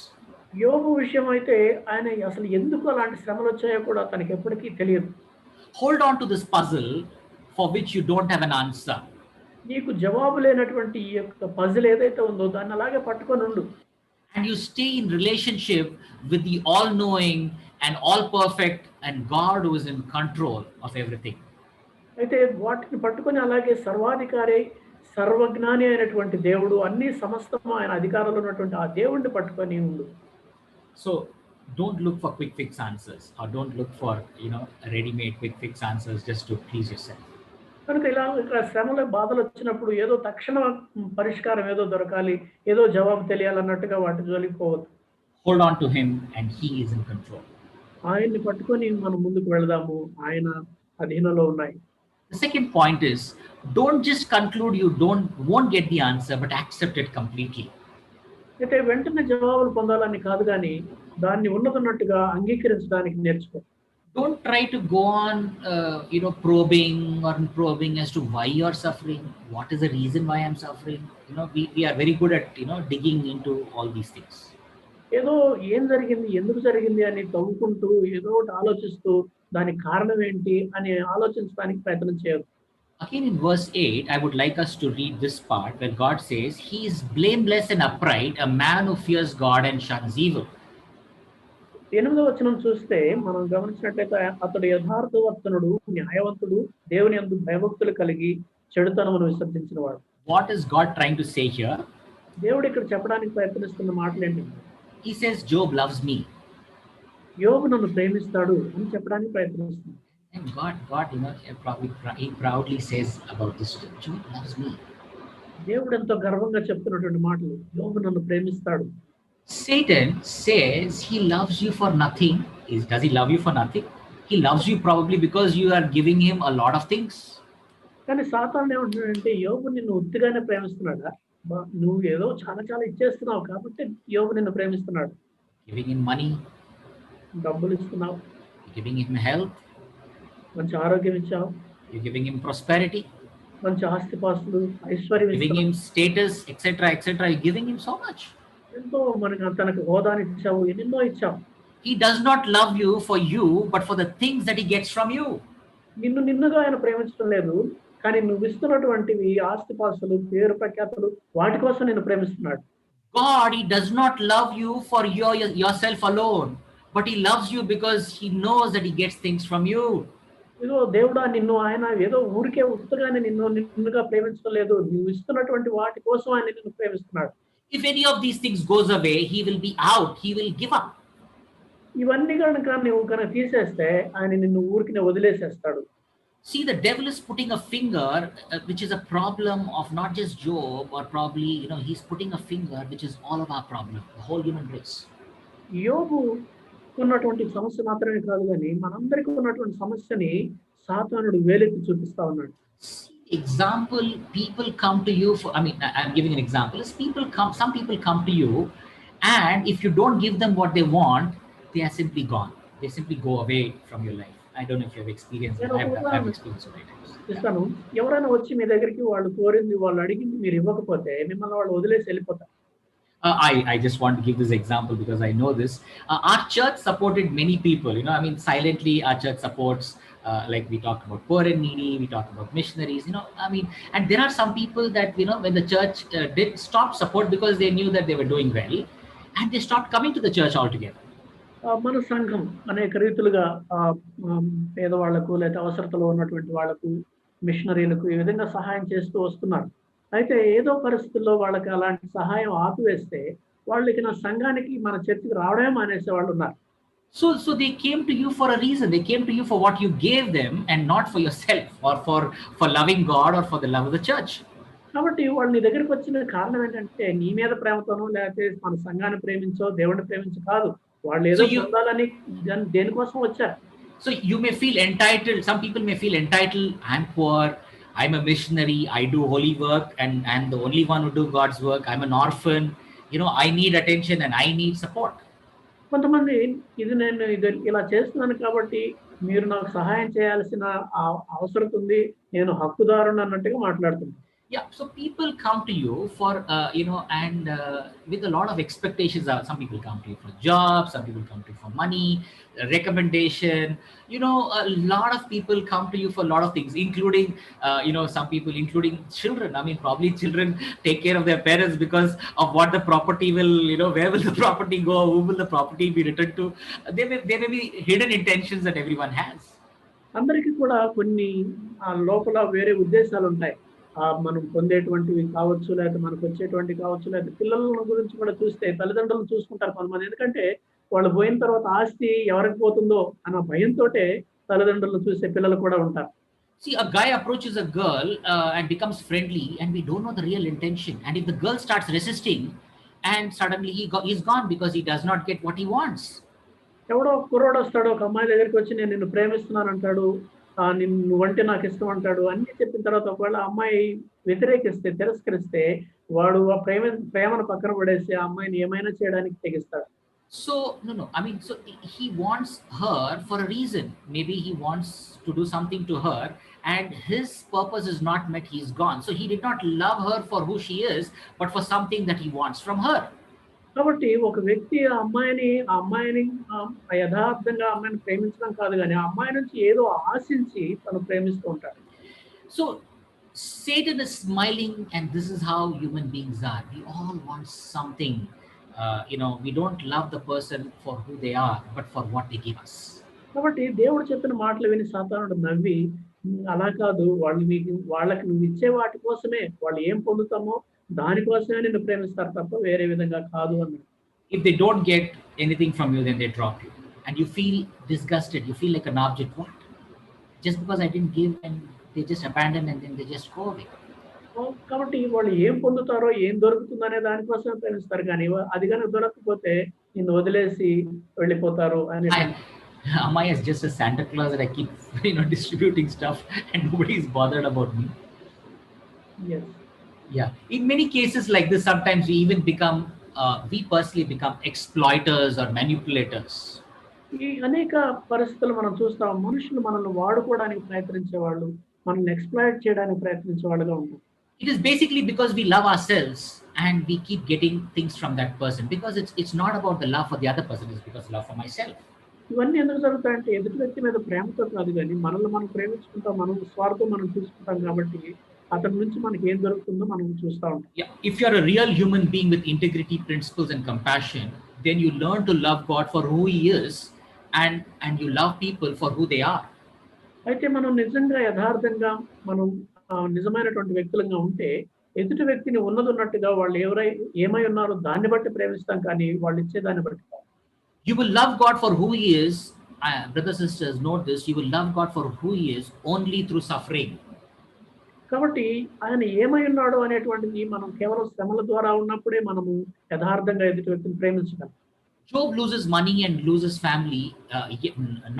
S2: యోబు విషయం అయితే ఆయన అసలు ఎందుకు అలాంటి శ్రమలు వచ్చాయో కూడా తనకి ఎప్పటికీ తెలియదు.
S1: Hold on to this puzzle for which you don't have an answer.
S2: నీకు జవాబు లేనటువంటి ఈ యొక్క పజిల్ ఏదైతే ఉందో దాన్ని అలాగే పట్టుకొని ఉండు.
S1: And you stay in relationship with the all-knowing and all-perfect and God who is in control of everything.
S2: అయితే వాటిని పట్టుకొని అలాగే సర్వాధికారి, సర్వజ్ఞాని అయినటువంటి దేవుడు, అన్ని సమస్తము ఆయన అధికారంలో ఉన్నటువంటి ఆ దేవుడిని పట్టుకొని ఉండు.
S1: So don't look for quick fix answers, or don't look for ready-made quick fix answers just to please yourself.
S2: కనుక ఇలా శ్రమల బాధలు వచ్చినప్పుడు ఏదో తక్షణ పరిష్కారం ఏదో దొరకాలి, ఏదో జవాబు తెలియాలన్నట్టుగా వాటి జోలికి పోవద్దు.
S1: Hold on to him and he is in control.
S2: ఆయన్ని పట్టుకొని మనం ముందుకు వెళదాము, ఆయన అధీనంలో ఉన్నాయి.
S1: The second point is, don't just conclude you won't get the answer, but accept it completely.
S2: అయితే వెంటనే జవాబులు పొందాలని కాదు, కానీ దాన్ని ఉన్నదన్నట్టుగా అంగీకరించడానికి నేర్చుకో.
S1: Don't try to go on probing as to why you are suffering, what is the reason why I am suffering. We are very good at digging into all these things.
S2: ఏదో ఏం జరిగింది, ఎందుకు జరిగింది అని తవ్వుకుంటూ ఏదో ఒకటి ఆలోచిస్తూ దానికి కారణం ఏంటి అని ఆలోచించడానికి ప్రయత్నం చేయదు.
S1: Again in verse 8, I would like us to read this part where God says, he is blameless and upright, a man who fears God and shuns evil.
S2: 8వ వచనం చూస్తే మనం గమనించినట్లయితే, అతడు యథార్థవర్తనుడు, న్యాయవంతుడు, దేవుని యందు భయభక్తులు కలిగి చెడుతనమును విసర్జించిన వాడు.
S1: What is God trying to say here?
S2: దేవుడు ఇక్కడ చెప్పడానికి ప్రయత్నిస్తున్న మాటలు ఏంటి?
S1: He says Job loves me.
S2: యోబు నన్ను ప్రేమిస్తాడు అని చెప్పడానికి ప్రయత్నిస్తుంది.
S1: And God, he proudly says about this, Job loves me.
S2: దేవుడు ఎంతో గర్వంగా చెప్తున్నటువంటి మాటలు, యోబు నన్ను ప్రేమిస్తాడు.
S1: Satan says he loves you for nothing. Does he love you for nothing? He loves you probably because you are giving him a lot of things.
S2: కానీ సాతాను ఏమంటున్నాడంటే, యోబు నిన్ను ఉత్తిగానే ప్రేమిస్తున్నాడా, నువ్వు ఏదో చాలా చాలా ఇచ్చేస్తున్నావు కాబట్టి యోబు నిన్ను ప్రేమిస్తున్నాడు.
S1: Giving him money,
S2: డబ్బులు ఇస్తున్నావు,
S1: You're giving him health.
S2: మంచి ఆరోగ్యం ఇచ్చావు,
S1: You're giving him prosperity.
S2: మంచి ఆస్తిపాస్తులు, ఐశ్వర్యం
S1: Giving
S2: ఇస్తున్నావు,
S1: him status, etc., etc. You're giving him so much.
S2: ఎంతో మనకు తనకు హోదాని ఇచ్చావు, ఎన్నెన్నో ఇచ్చావు.
S1: He does not love you for you, but for the things that he gets from you.
S2: నిన్నుగా ఆయన ప్రేమించడం లేదు, కానీ నువ్వు ఇస్తున్నటువంటివి ఆస్తిపాస్తులు, పేరు ప్రఖ్యాతులు, వాటి కోసం నిన్ను ప్రేమిస్తున్నాడు.
S1: God, he does not love you for yourself alone, but he loves you because he knows that he gets things from you.
S2: ఇదో దేవుడా, నిన్ను ఆయన ఏదో ఊరికే ఉత్తగానే నిన్నుగా ప్రేమించడం లేదు, నువ్వు ఇస్తున్నటువంటి వాటి కోసం ఆయన నిన్ను ప్రేమిస్తున్నాడు.
S1: If any of these things goes away, he will be out, he will give up.
S2: ఇవన్నీ కనుక నువ్వు కనుక తీసేస్తే ఆయన నిన్ను ఊరికి వదిలేసేస్తాడు.
S1: See, the devil is putting a finger, which is a problem of not just Job, or probably, he's putting a finger, which is all of our problem, the whole human race.
S2: యోబు ఉన్నటువంటి సమస్య మాత్రమే కాదు, కానీ మనందరికీ ఉన్నటువంటి సమస్యని సాతానుడు వేలెత్తి చూపిస్తా ఉన్నాడు.
S1: Example, people come to you for, I'm giving an example, is some people come to you, and if you don't give them what they want, they are simply gone. They simply go away from your life. I don't know if you have experienced it. I've experienced it.
S2: ఇస్తాను, ఎవరైనా వచ్చి మీ దగ్గరికి వాళ్ళు కోరింది, వాళ్ళు అడిగింది మీరు ఇవ్వకపోతే మిమ్మల్ని వాళ్ళు వదిలేసి వెళ్ళిపోతారు.
S1: I just want to give this example because I know this. Our church supported many people, silently our church supports, like we talked about poor and needy, we talked about missionaries, and there are some people that, when the church did stop support because they knew that they were doing well, and they stopped coming to the church altogether.
S2: మన సంఘం అనేక రీతులుగా పేదవాళ్లకు లేదా అవసరతలో ఉన్నటువంటి వాళ్లకు, మిషనరీలకు ఈ విధంగా సహాయం చేస్తూ వస్తున్నారు. అయితే ఏదో పరిస్థితుల్లో వాళ్ళకి అలాంటి సహాయం ఆపివేస్తే వాళ్ళకి నా సంఘానికి, మన చర్చికి రావడమే మానేసే వాళ్ళు ఉన్నారు.
S1: So they came to you for a reason. They came to you for what you gave them and not for yourself, or for loving God or for the love of the church.
S2: కాబట్టి వాళ్ళు నీ దగ్గరికి వచ్చిన కారణం ఏంటంటే నీ మీద ప్రేమతోనో లేకపోతే మన సంఘాన్ని ప్రేమించో దేవుడిని ప్రేమించో కాదు, వాళ్ళు ఏదో పొందాలని దేనికోసం వచ్చారు.
S1: So you may feel entitled, some people may feel entitled, I'm poor, I'm a missionary, I do holy work, and the only one who do God's work, I'm an orphan, I need attention and I need support.
S2: కొంతమంది నేను ఇలా చేస్తున్నాను కాబట్టి మీరు నాకు సహాయం చేయాల్సిన అవసరం ఉంది, నేను హక్కుదారుని అన్నట్టుగా మాట్లాడుతున్నాను.
S1: Yeah, so people come to you for, and with a lot of expectations. Some people come to you for jobs, some people come to you for money, recommendation. A lot of people come to you for a lot of things, including, some people, including children. Probably children take care of their parents because of what the property will, where will the property go, who will the property be returned to. There may be hidden intentions that everyone has.
S2: అందరికీ కూడా కొన్ని లోపల వేరే ఉద్దేశాలు ఉంటాయి. మనం పొందేటువంటివి కావచ్చు, లేదా మనకు వచ్చేటువంటి కావచ్చు, లేదా పిల్లల గురించి కూడా చూస్తే తల్లిదండ్రులను చూసుకుంటారు కొంతమంది. ఎందుకంటే వాళ్ళు పోయిన తర్వాత ఆస్తి ఎవరికి పోతుందో అన్న భయంతో తల్లిదండ్రులను చూసే పిల్లలు కూడా ఉంటారు.
S1: See, a guy approaches a girl and becomes friendly, and we don't know the real intention. And if the girl starts resisting, and suddenly he's gone because he does not get what he wants.
S2: ఎవడో కుర్రోడు వస్తాడు, ఒక అమ్మాయి దగ్గరికి వచ్చి నేను నిన్ను ప్రేమిస్తున్నాను అంటాడు, నువ్వంటే నాకు ఇష్టం అంటాడు. అన్ని చెప్పిన తర్వాత ఒకవేళ అమ్మాయి వ్యతిరేకిస్తే, తిరస్కరిస్తే వాడు ఆ ప్రేమను పక్కన పడేసి ఆ అమ్మాయిని ఏమైనా చేయడానికి తెగిస్తాడు.
S1: So no, so he wants her for a reason. Maybe he wants to do something to her, and his purpose is not met, he's gone. So he did not love her for who she is, but for something that he wants from her.
S2: కాబట్టి ఒక వ్యక్తి ఆ అమ్మాయిని యథార్థంగా అమ్మాయిని ప్రేమించడం కాదు, కానీ ఆ అమ్మాయి నుంచి ఏదో ఆశించి తను ప్రేమిస్తూ ఉంటాడు.
S1: So Satan is smiling, and this is how human beings are. We all want something. We don't love the person for who they are, but for what they give us.
S2: కాబట్టి దేవుడు చెప్పిన మాటలు విని సాతానుడు నవ్వి, అలా కాదు, వాళ్ళకి నువ్వు ఇచ్చే వాటి కోసమే, వాళ్ళు ఏం పొందుతామో దానికోసమే నిన్ను ప్రేమిస్తారు తప్ప వేరే విధంగా కాదు అన్నాడు.
S1: If they don't get anything from you, then they drop you, and you feel disgusted. You feel like an object. What? Just because I didn't give, and they just abandon, and then they just go away.
S2: కాబట్టి వాళ్ళు ఏం పొందుతారో, ఏం దొరుకుతుందనే దానికోసమే ప్రేమిస్తారు, కానీ అది కానీ దొరకకపోతే నిన్ను వదిలేసి వెళ్ళిపోతారు అని.
S1: Amaya is just a Santa Claus that I keep distributing stuff, and nobody is bothered about me.
S2: Yes.
S1: Yeah, in many cases like this, sometimes we even become we personally become exploiters or manipulators.
S2: ఈ అనేక పరిస్థితులు మనం చూస్తాం. మనుషులు మనల్ని వాడుకోవడానికి ప్రయత్నించేవాళ్ళు, మనల్ని exploit చేయడానికి ప్రయత్నించే వాళ్ళుగా ఉంటారు.
S1: It is basically because we love ourselves and we keep getting things from that person, because it's not about the love for the other person, it's because love for myself.
S2: ఇవన్నీ ఎందుకు జరుగుతాయంటే ఎదుటి వ్యక్తి మీద ప్రేమతో కాదు గానీ, మనల్ని మనం ప్రేమించుకుంటాం. మన స్వార్థం మనం చూసుకుంటాం కాబట్టి, అతని నుంచి మనకి ఏం దొరుకుతుందో మనం చూస్తా ఉంటాం.
S1: Yeah, if you're a real human being with integrity, principles, and compassion, then you learn to love God for who He is, and you love people for who they are.
S2: అయితే మనం నిజంగా యథార్థంగా మనం నిజమైనటువంటి వ్యక్తులంగా ఉంటే, ఎదుటి వ్యక్తిని ఉన్నదున్నట్టుగా వాళ్ళు ఏమై ఉన్నారో దాన్ని బట్టి ప్రేమిస్తాం కానీ, వాళ్ళు ఇచ్చేదాన్ని బట్టి కాదు.
S1: You will love God for who He is. Brothers and sisters, note this: you will love God for who He is only through suffering.
S2: కాబట్టి ఆయన ఏమై ఉన్నాడో అనేటువంటిది మనం కేవలం శ్రమల ద్వారా ఉన్నప్పుడే మనము యథార్థంగా ఎదుటి వ్యక్తిని ప్రేమించగలం.
S1: Job loses money and loses family.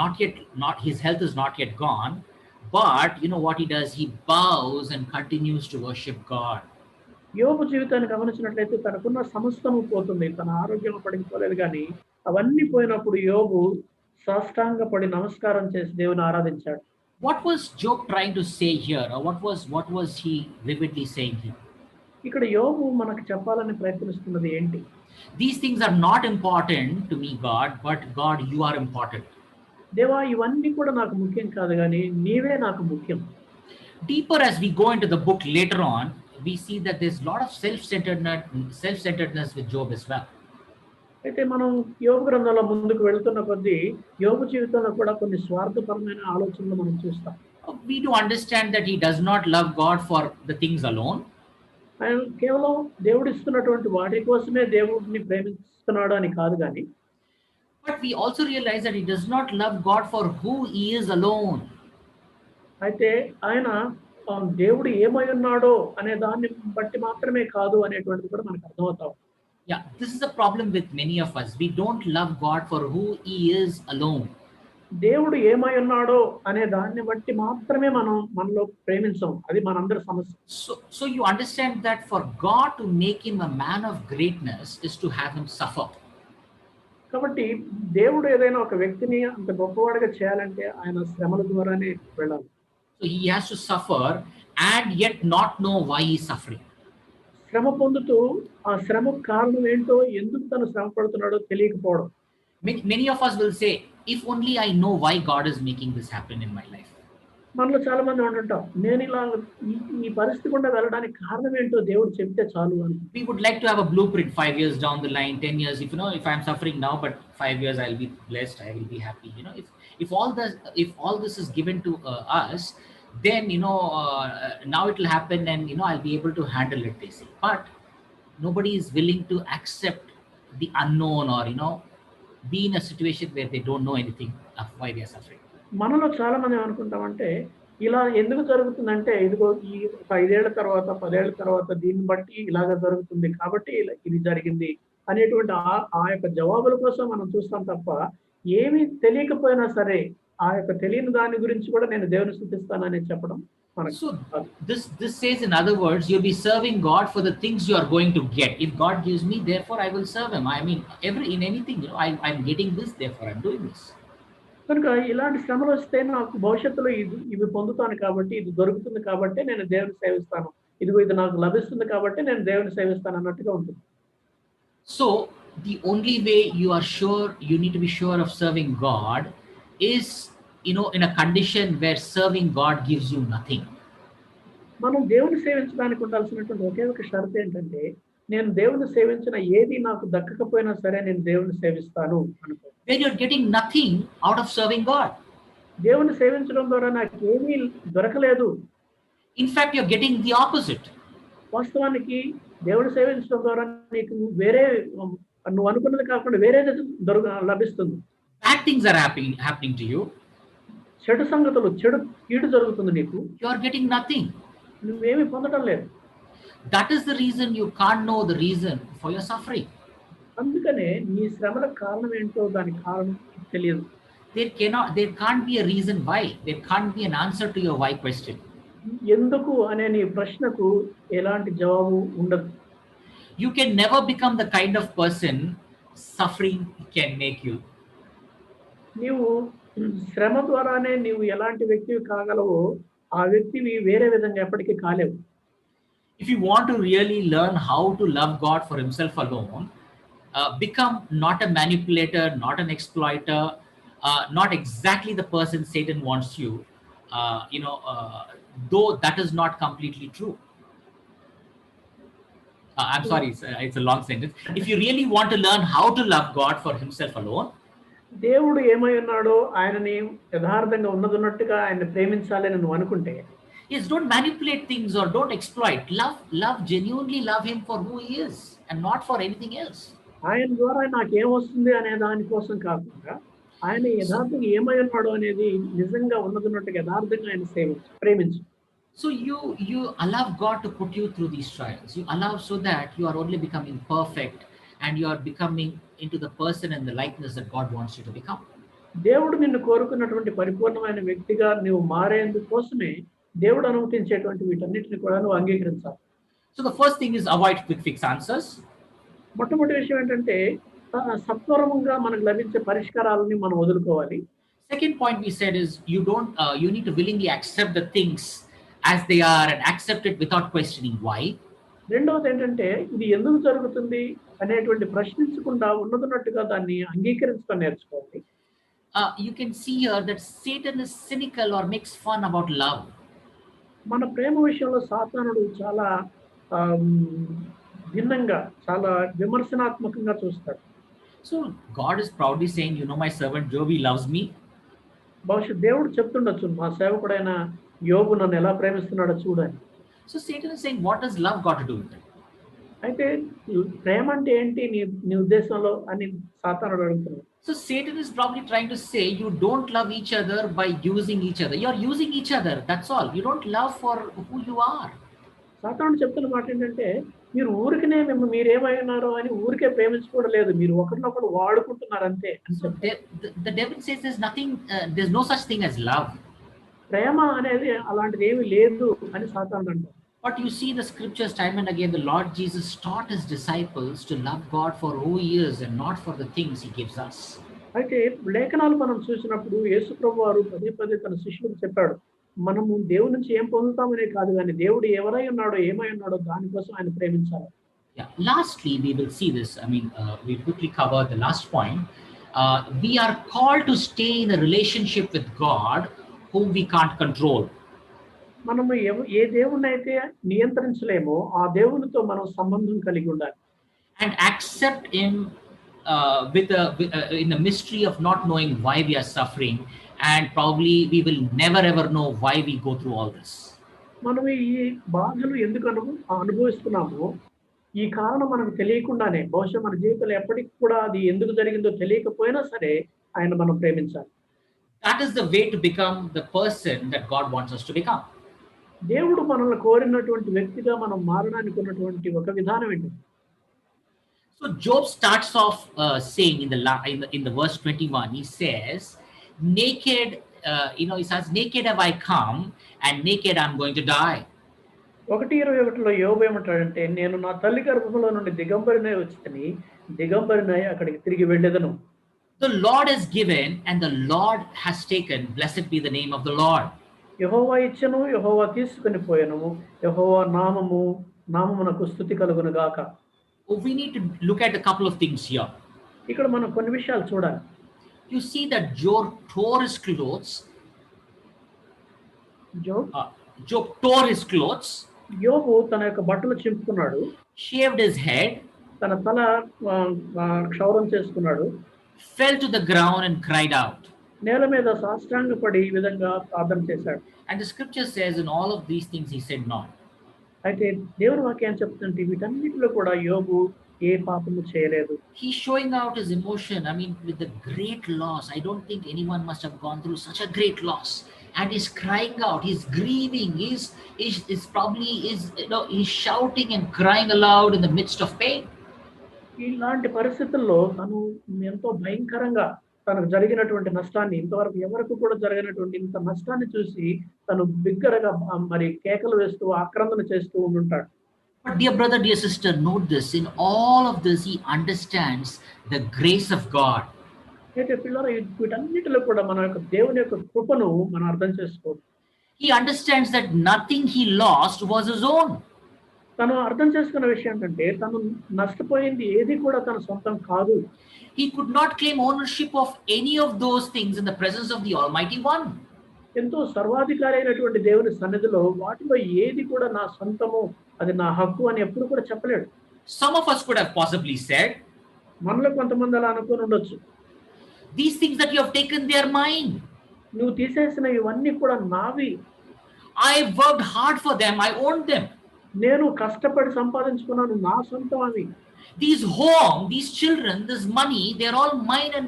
S1: Not his health is not yet gone, but you know what he does? He bows and continues to worship God.
S2: యోబు జీవితాన్ని గమనించినట్లయితే తనకున్న సమస్తము పోతుంది. తన ఆరోగ్యం పడిపోలేదు కానీ అవన్నీ పోయినప్పుడు యోబు సాష్టాంగపడి నమస్కారం చేసి దేవుని ఆరాధించాడు.
S1: What was Job trying to say here, or what was he vividly saying here?
S2: ఇక్కడ యోబు మనకు చెప్పాలని ప్రయత్నిస్తున్నది ఏంటి?
S1: These things are not important to me, God, but God, you are important.
S2: దేవా, ఇవన్నీ కూడా నాకు ముఖ్యం కాదు కానీ నీవే నాకు ముఖ్యం.
S1: Deeper as we go into the book later on, we see that there's a lot of self-centeredness with Job as well.
S2: అయితే మనం యోబు గ్రంథంలో ముందుకు వెళ్తున్న కొద్దీ యోబు జీవితంలో కూడా కొన్ని స్వార్థపరమైన ఆలోచనలు మనం చూస్తాం.
S1: We do understand that he does not love God for the things alone.
S2: ఆయన కేవలం దేవుడు ఇస్తున్నటువంటి వాటి కోసమే దేవుడిని ప్రేమిస్తున్నాడు అని కాదు కానీ,
S1: but we also realize that he does not love God for who he is alone.
S2: అయితే ఆయన దేవుడు ఏమై ఉన్నాడో అనే దాన్ని బట్టి మాత్రమే కాదు అనేటువంటిది కూడా మనకు అర్థమవుతాం.
S1: Yeah, this is a problem with many of us. We don't love God for who he is alone.
S2: దేవుడు ఏమై ఉన్నాడో అనే దాన్ని బట్టి మాత్రమే మనలో ప్రేమించం. అది మనందరి సమస్య.
S1: So you understand that for God to make him a man of greatness is to have him suffer.
S2: కాబట్టి దేవుడు ఏదైనా ఒక వ్యక్తిని అంత గొప్పవాడిగా చేయాలంటే ఆయన శ్రమల ద్వారానే వెళ్ళాలి.
S1: So he has to suffer and yet not know why he is suffering.
S2: శ్రమ పొందుతూ ఆ శ్రమకు కారణం ఏంటో, ఎందుకు తను శ్రమ పడుతున్నాడో తెలియకపోవడం.
S1: Many of us will say, if only I know why God is making this happen in my life.
S2: మనలో చాలా మంది అంటుంటాం, నేను ఇలా ఈ పరిస్థితి గుండా వెళ్ళడానికి కారణం ఏంటో దేవుడు చెప్తే చాలు అని.
S1: We would like to have a blueprint 5 years down the line, 10 years. If I'm suffering now, but 5 years I'll be blessed, I will be happy. If all this is given to us, then now it will happen, and I'll be able to handle it, they say. But nobody is willing to accept the unknown, or be in a situation where they don't know anything of why they are suffering.
S2: మనలో చాలా మంది ఏమనుకుంటామంటే, ఇలా ఎందుకు జరుగుతుందంటే, ఇదిగో ఈ 5 ఏళ్ల తర్వాత 10 ఏళ్ల తర్వాత దీన్ని బట్టి ఇలాగ జరుగుతుంది కాబట్టి ఇది జరిగింది అనేటువంటి ఆ యొక్క జవాబుల కోసం మనం చూస్తాం తప్ప, ఏమీ తెలియకపోయినా సరే ఆ యొక్క తెలియని దాని గురించి కూడా నేను దేవుని స్తుతిస్తానని చెప్పడం మనకు.
S1: So this says, in other words, you'll be serving God for the things you are going to get. If God gives me, therefore I will serve him. I mean, in anything, I'm getting this, therefore I'm doing this.
S2: కనుక ఇలాంటి శ్రమలు వస్తే నాకు భవిష్యత్తులో ఇవి పొందుతాను కాబట్టి, ఇది దొరుకుతుంది కాబట్టి నేను దేవుని సేవిస్తాను, ఇది నాకు లభిస్తుంది కాబట్టి నేను దేవుని సేవిస్తాను అన్నట్టుగా ఉంటుంది.
S1: So the only way you need to be sure of serving God is in a condition where serving God gives you nothing.
S2: మనం దేవుని సేవించడానికి ఉండాల్సినటువంటి ఒకే ఒక షరతు ఏంటంటే, నేను దేవుని సేవించిన ఏది నాకు దక్కకపోయినా సరే నేను దేవుని సేవిస్తాను అనుకో.
S1: When you're getting nothing out of serving God,
S2: దేవుని సేవించడం ద్వారా నాకు ఏమీ దొరకలేదు.
S1: In fact, you're getting the opposite.
S2: వాస్తవానికి దేవుని సేవించడం ద్వారా నీకు వేరే, నువ్వు అనుకున్నది కాకుండా వేరేది లభిస్తుంది.
S1: Bad things are happening to you.
S2: చెడు సంగతులు, కీడు జరుగుతుంది నీకు.
S1: You are getting nothing.
S2: నువ్వేమీ పొందడం లేదు.
S1: That is the reason you can't know the reason for your suffering.
S2: అందుకనే నీ శ్రమలకు కారణం ఏంటో దానికి కారణం తెలియదు.
S1: There can't be a reason why. There can't be an answer to your why question.
S2: ఎందుకు అనే నీ ప్రశ్నకు ఎలాంటి జవాబు ఉండదు.
S1: You can never become the kind of person suffering can make you.
S2: నీవు శ్రమ ద్వారానే నీవు ఎలాంటి వ్యక్తివి కాగలవో ఆ వ్యక్తివి వేరే విధంగా ఎప్పటికీ కాలేవు.
S1: If you want to really learn how to love God for himself alone, become not a manipulator, not an exploiter, not exactly the person Satan wants you, though that is not completely true. I'm sorry, it's a long sentence. If you really want to learn how to love God for himself alone,
S2: దేవుడు ఏమై ఉన్నాడో ఆయనని యథార్థంగా ఉన్నదన్నట్టుగా ఆయన ప్రేమించాలని నువ్వు అనుకుంటే,
S1: yes, don't manipulate things or don't exploit. Love genuinely love him for who he is and not for anything else.
S2: ఆయన ద్వారా నాకేం వస్తుంది అనే దానికోసం కాకుండా ఆయన యథార్థంగా ఏమై ఉన్నాడో అనేది నిజంగా ఉన్నదన్నట్టుగా యథార్థంగా ఆయన ప్రేమించు.
S1: So you allow God to put you through these trials. You allow so that you are only becoming perfect and you are becoming into the person and the likeness that God wants you to become.
S2: దేవుడు నిన్ను కోరుకున్నటువంటి పరిపూర్ణమైన వ్యక్తిగా నువ్వు మారేందుకోసమే దేవుడు అనుమతించేటువంటి వీటన్నిటిని కూడా నువ్వు అంగీకరించాలి.
S1: So the first thing is avoid quick fix answers.
S2: మొట్టమొదటి విషయం ఏంటంటే సత్వరముగా మనకు లభించే పరిష్కారాలని మనం వదులుకోవాలి.
S1: Second point we said is you need to willingly accept the things as they are and accept it without questioning why.
S2: రెండవది ఏంటంటే ఇది ఎందుకు జరుగుతుంది అనేటువంటి ప్రశ్నించకుండా ఉన్నదన్నట్టుగా దాన్ని అంగీకరించడం నేర్చుకోవాలి.
S1: You can see here that Satan is cynical or makes fun about love.
S2: మన ప్రేమ విషయంలో సాతానుడు చాలా భిన్నంగా చాలా విమర్శనాత్మకంగా చూస్తాడు.
S1: So God is proudly saying, my servant Job, he loves me.
S2: బహుశా దేవుడు చెప్తుండొచ్చు, మా సేవకుడైన యోబు నన్ను ఎలా ప్రేమిస్తున్నాడో చూడని.
S1: So Satan is saying, what does love got to do with it?
S2: అయితే ప్రేమ అంటే ఏంటి నీ ఉద్దేశంలో అని సాతానుడు అడుగుతున్నాడు.
S1: So Satan is probably trying to say you don't love each other by using each other. You are using each other, that's all. You don't love for who you are.
S2: సాతానుడు చెప్తున్న మాట ఏంటంటే మీరు ఊరికనే మీరేమైనారో అని ఊరికే ప్రేమించుకోవడం లేదు, మీరు ఒకరినొకరు వాడుకుంటున్నారు అంతే.
S1: The devil says there's no such thing as love.
S2: ప్రేమ అనేది అలాంటిది ఏమీ లేదు అని సాతానుడు అంటాడు.
S1: But you see the scriptures time and again, the Lord Jesus taught his disciples to love God for who he is and not for the things he gives us.
S2: అయితే లేఖనాలు మనం చూసినప్పుడు యేసు ప్రభువు వారు పదే పదే తన శిష్యులకు చెప్పాడు, మనము దేవుడి నుంచి ఏం పొందుతామనే కాదు కానీ దేవుడు ఎవరై ఉన్నాడో ఏమై ఉన్నాడో దానికోసం ఆయన ప్రేమించాలి.
S1: Lastly, we will see this. We'll quickly cover the last point. We are called to stay in a relationship with God whom we can't control.
S2: మనము ఏ దేవుణ్ణి అయితే నియంత్రించలేమో ఆ దేవునితో మనం సంబంధం కలిగి ఉండాలి.
S1: And accept him in the mystery of not knowing why we are suffering, and probably we will never ever know why we go through all this.
S2: మనం ఈ బాధలు ఎందుకు అనుభవిస్తున్నామో ఈ కారణం మనకు తెలియకుండానే బహుశా మన జీవితంలో ఎప్పటికి కూడా అది ఎందుకు జరిగిందో తెలియకపోయినా సరే ఆయన మనం ప్రేమించాలి.
S1: That is the way to become the person that God wants us to become.
S2: దేవుడు మనల్ని కోరినటువంటి వ్యక్తిగా మనం మారడానికి ఉన్నటువంటి ఒక విధానం ఏంటి?
S1: So Job starts off saying in the verse 21, he says, naked, he says, naked have I come and naked I'm going to die.
S2: 1:21లో యోబు ఏమంటాడంటే, నేను నా తల్లి గర్భంలో నుండి దిగంబరినై వచ్చితిని, దిగంబరినై అక్కడికి తిరిగి వెళ్ళెదను.
S1: The Lord has given and the Lord has taken, blessed be the name of the Lord.
S2: యెహోవా ఇచ్చెను, యెహోవా తీసుకొని పోయెను, యెహోవా నామమునకు స్తుతి కలుగును గాక.
S1: We need to look at a couple of things here.
S2: ఇక్కడ మనం కొన్ని విషయాలు చూడాలి.
S1: You see that Job tore his clothes. Job tore his clothes.
S2: యోబు తన యొక్క బట్టలు చింపుకున్నాడు.
S1: Shaved his head.
S2: తన తల క్షౌరం చేసుకున్నాడు.
S1: Fell to the ground and cried out.
S2: నేల మీద సాష్టాంగపడి ఈ విధంగా ప్రార్థన చేశాడు.
S1: And the scripture says in all of these things he said not.
S2: అయితే దేవుని వాక్యం చెప్తుంటే వీటన్నిటిలో కూడా యోబు ఏ పాపము చేయలేదు.
S1: He's showing out his emotion. With the great loss. I don't think anyone must have gone through such a great loss. And he's crying out. He's grieving. He's probably he's shouting and crying aloud in the midst of pain.
S2: ఇలాంటి పరిస్థితుల్లో తను ఎంతో భయంకరంగా తనకు జరిగినటువంటి నష్టాన్ని, ఇంతవరకు ఎవరికి కూడా జరిగినటువంటి ఇంత నష్టాన్ని చూసి తను బిగ్గరగా మరి కేకలు వేస్తూ ఆక్రందన చేస్తూ ఉంటాడు.
S1: But dear brother, dear sister, note this. In all of this, he understands the grace of God.
S2: అయితే పిల్లలు వీటన్నిటిలో కూడా మన యొక్క దేవుని యొక్క కృపను మనం అర్థం చేసుకోవాలి.
S1: He understands that nothing he lost was his own.
S2: తను అర్థం చేసుకున్న విషయం ఏంటంటే తను నష్టపోయింది ఏది కూడా తన సొంతం కాదు.
S1: He could not claim ownership of any of those things in the presence of the Almighty One.
S2: ఎంతో సర్వాధికారి అయినటువంటి దేవుని సన్నిధిలో వాటిలో ఏది కూడా నా సొంతము, అది నా హక్కు అని ఎప్పుడు కూడా చెప్పలేడు.
S1: Some of us could have possibly said,
S2: మనలో కొంతమంది అలా అనుకుని ఉండొచ్చు.
S1: these things that you have taken, they are mine.
S2: నువ్వు తీసేసిన ఇవన్నీ కూడా నావి.
S1: I worked hard for them. I owned them.
S2: నేను కష్టపడి సంపాదించుకున్నాను, నా సొంతం అవి.
S1: These home, these children, this money, they're all mine, and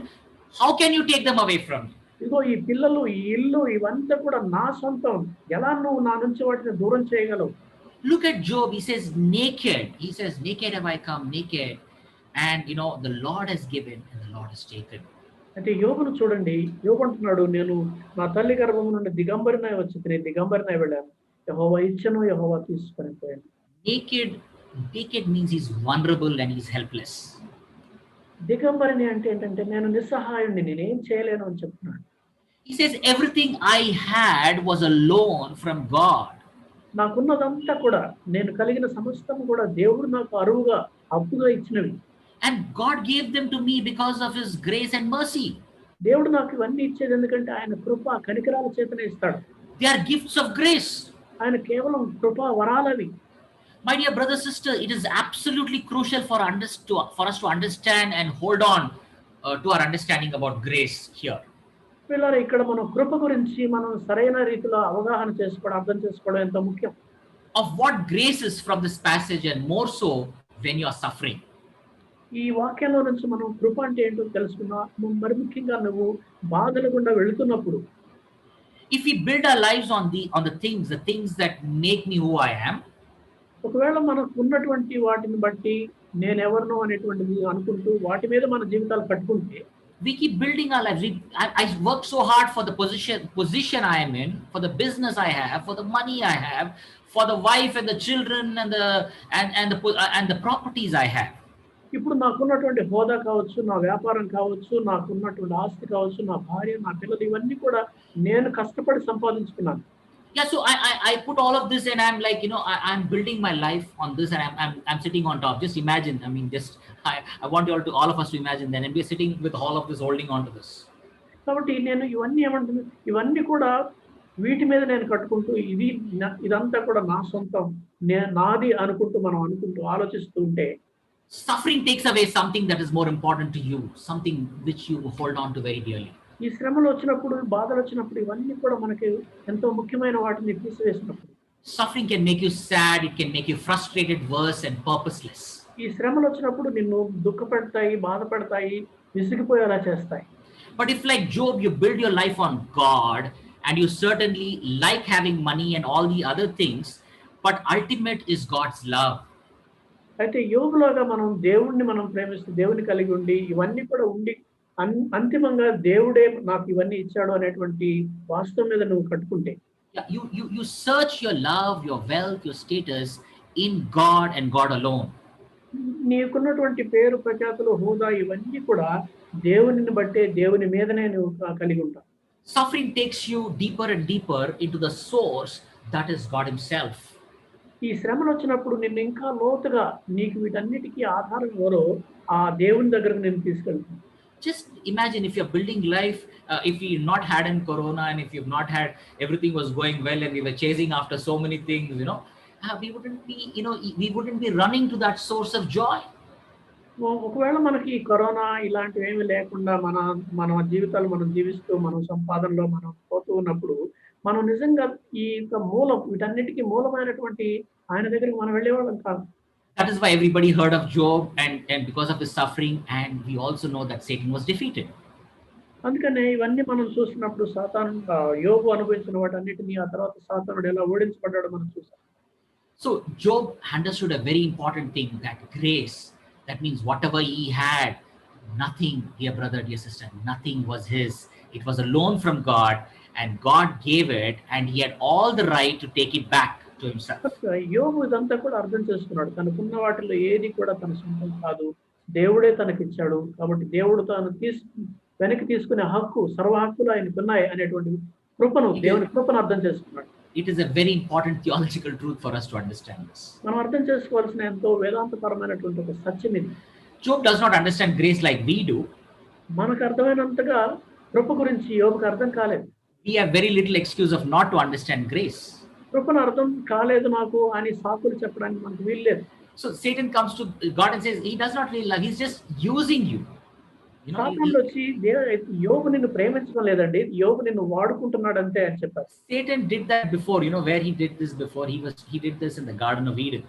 S1: how can you take them away from me?
S2: ఇదిగో ఈ పిల్లలు, ఈ ఇల్లు, ఇవంతా కూడా నా సొంతం. ఎలా నువ్వు నా నుంచి వాటిని దూరం చేయగలవు?
S1: Look at Job. He says, naked. He says, naked have I come, naked. And the Lord has given and the Lord has taken.
S2: అంటే యోబును చూడండి, యోబు అంటున్నాడు, నేను నా తల్లి గర్భం నుండి దిగంబరినై వచ్చి దిగంబరినై వెళ్ళాను, యెహోవా ఇచ్చెను, యెహోవా తీసుకొని పోయాను.
S1: Naked means he's vulnerable and he's helpless.
S2: దిగంబరిని అంటే ఏంటంటే నేను నిస్సహాయుడిని, నేనేం చేయలేను అని చెప్తున్నాడు.
S1: He says, everything I had was a loan from God.
S2: నాకున్నదంతా కూడా, నేను కలిగిన సమస్తం కూడా దేవుడు నాకు అరువుగా, అప్పుగా ఇచ్చినవి.
S1: And God gave them to me because of his grace and mercy.
S2: దేవుడు నాకు ఇవన్నీ ఇచ్చేది ఎందుకంటే ఆయన కృప కనికరాల చేతనే ఇస్తాడు.
S1: They are gifts of grace.
S2: ఆయన కేవలం కృప వరాలవి.
S1: My dear brother, sister, it is absolutely crucial for us to understand and hold on to our understanding about grace here.
S2: పిల్లలు, ఇక్కడ మనం కృప గురించి మనం సరైన రీతిలో అవగాహన చేసుకోవడం, అర్థం చేసుకోవడం ఎంతో ముఖ్యం.
S1: Of what grace is from this passage, and more so when you are suffering.
S2: ఈ వాక్యంలో నుంచి మనం కృప అంటే ఏంటో తెలుసుకున్నాం. మరి ముఖ్యంగా నువ్వు బాధల గుండా వెళుతున్నప్పుడు,
S1: if we build our lives on the things that make me who I am,
S2: ఒకవేళ మనకు ఉన్నటువంటి వాటిని బట్టి నేనెవరినో అనేటువంటిది అనుకుంటూ వాటి మీద మన జీవితాలు కట్టుకుంటే,
S1: we keep building our lives. I work so hard for the position I am in, for the business I have, for the money I have, for the wife and the children and the properties I have.
S2: ఇప్పుడు నాకున్నటువంటి హోదా కావచ్చు, నా వ్యాపారం కావచ్చు, నాకున్నటువంటి ఆస్తి కావచ్చు, నా భార్య, నా పిల్లలు, ఇవన్నీ కూడా నేను కష్టపడి సంపాదించుకున్నాను.
S1: Yeah, so I put all of this and I'm like, I'm building my life on this and I'm sitting on top. Just imagine, I want all of us to imagine then, and we're sitting with all of this, holding on to this.
S2: కాబట్టి నేను ఇవన్నీ కూడా వీటి మీద నేను కట్టుకుంటూ ఇదంతా కూడా నా సొంతం, నాది అనుకుంటూ ఆలోచిస్తూ ఉంటే,
S1: suffering takes away something that is more important to you, something which you hold on to very dearly.
S2: ఈ శ్రమలు వచ్చినప్పుడు, బాధలు వచ్చినప్పుడు, ఇవన్నీ కూడా మనకి ఎంతో ముఖ్యమైన వాటిని తీసివేసినప్పుడు,
S1: suffering can make you sad, it can make you frustrated, worse and purposeless.
S2: ఈ శ్రమలు వచ్చినప్పుడు నిన్ను దుఃఖపెడతాయి, బాధపడతాయి, విసిగిపోయేలా చేస్తాయి.
S1: But if like Job, you build your life on God, and you certainly like having money and all the other things, but ultimate is God's love.
S2: అయితే యోబులాగా మనం దేవుణ్ణి ప్రేమిస్తూ, దేవుని కలిగి ఉండి, ఇవన్నీ కూడా ఉండి అంతిమంగా దేవుడే నాకు ఇవన్నీ ఇచ్చాడు అనేటువంటి వాస్తవం మీద నువ్వు కట్టుకుంటే,
S1: you search your love, your wealth, your status in God and God alone.
S2: నీకున్నటువంటి పేరు, ప్రఖ్యాతులు, హోదా, ఇవన్నీ కూడా దేవునిని బట్టే, దేవుని మీదనే నువ్వు కలిగి ఉంటావు.
S1: Suffering takes you deeper and deeper into the source that is God himself.
S2: ఈ శ్రమలు వచ్చినప్పుడు నిన్ను ఇంకా లోతుగా, నీకు వీటన్నిటికీ ఆధారం ఎవరో ఆ దేవుని దగ్గరకు నేను తీసుకెళ్తాను.
S1: Just imagine if you're building life, if we not had in corona, and if you've not had, everything was going well and we were chasing after so many things, we wouldn't be running to that source of joy.
S2: ఒకవేళ మనకి corona ఇలాంటివి ఏమీ లేకుండా మన జీవితాలు మనం జీవిస్తూ, మనం సంపాదనలో మనం పోతూ ఉన్నప్పుడు, మనం నిజంగా ఈ మూలం, వీటన్నిటికీ మూలమైనటువంటి ఆయన దగ్గరికి మనం వెళ్ళేవాళ్ళం కాదు.
S1: That is why everybody heard of Job and because of his suffering, and we also know that Satan was defeated.
S2: అందుకనే ఇవన్నీ మనం చూస్తున్నప్పుడు యోబు అనుభవించిన వాటన్నిటిని, ఆ తర్వాత సాతానుడు ఎలా ఓడించబడ్డాడో మనం చూసాం.
S1: So Job understood a very important thing, that grace, that means whatever he had, nothing, dear brother, dear sister, nothing was his. It was a loan from God, and God gave it, and he had all the right to take it back to himself.
S2: యోబు ఇదంతా కూడా అర్థం చేసుకున్నాడు. తనకున్న వాటిలో ఏది కూడా తన సొంతం కాదు, దేవుడే తనకిచ్చాడు. కాబట్టి దేవుడు వెనక్కి తీసుకునే హక్కు, సర్వ హక్కులు ఆయనకున్నాయి అనేటువంటి కృపను, దేవుని కృపను అర్థం చేసుకున్నాడు.
S1: It is a very important theological truth for us to understand this.
S2: మనం అర్థం చేసుకోవాల్సిన ఎంతో వేదాంతపరమైనటువంటి ఒక సత్యం ఇది.
S1: Job does not understand grace like we do.
S2: మనకు అర్థమైనంతగా కృప గురించి యోబుకు అర్థం కాలేదు.
S1: We have very little excuse of not to understand grace.
S2: కృపను అర్థం కాలేదు నాకు అని సాకులు చెప్పడానికి మనకు వీల్లేదు.
S1: So Satan comes to God and says he does not really love, he's just using you. You know,
S2: సాతానుడు వచ్చి యోబు నిన్ను ప్రేమించడం లేదండి, యోబు నిన్ను వాడుకుంటున్నాడు అంతే అని చెప్పారు.
S1: Satan did that before, you know, where he did this before. He did this in the Garden of Eden.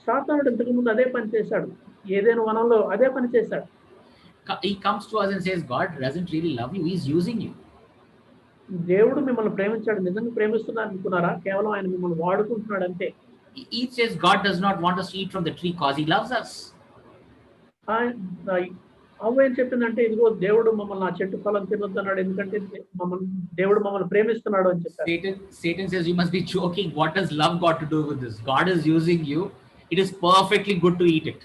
S2: సాతానుడు ఇంతకు ముందు అదే పని చేశాడు, ఏదైనా వనంలో అదే పని చేశాడు.
S1: He comes to us and says God doesn't really love you, he's using you.
S2: దేవుడు మిమ్మల్ని ప్రేమించాడు, నిజంగా ప్రేమిస్తున్నాడు అనుకున్నారా? కేవలం ఆయన మిమ్మల్ని వాడుకుంటున్నాడు అంతే.
S1: He says God does not want us to eat from the tree because he loves us.
S2: అవ్వ ఏం చెప్పిందంటే, ఇదిగో దేవుడు మమ్మల్ని ఆ చెట్టు ఫలం తినొద్దన్నాడు, ఎందుకంటే దేవుడు మమ్మల్ని ప్రేమిస్తున్నాడు అని చెప్పారు.
S1: Satan says you must be joking. What does love got to do with this? God is using you. It is perfectly good to eat it.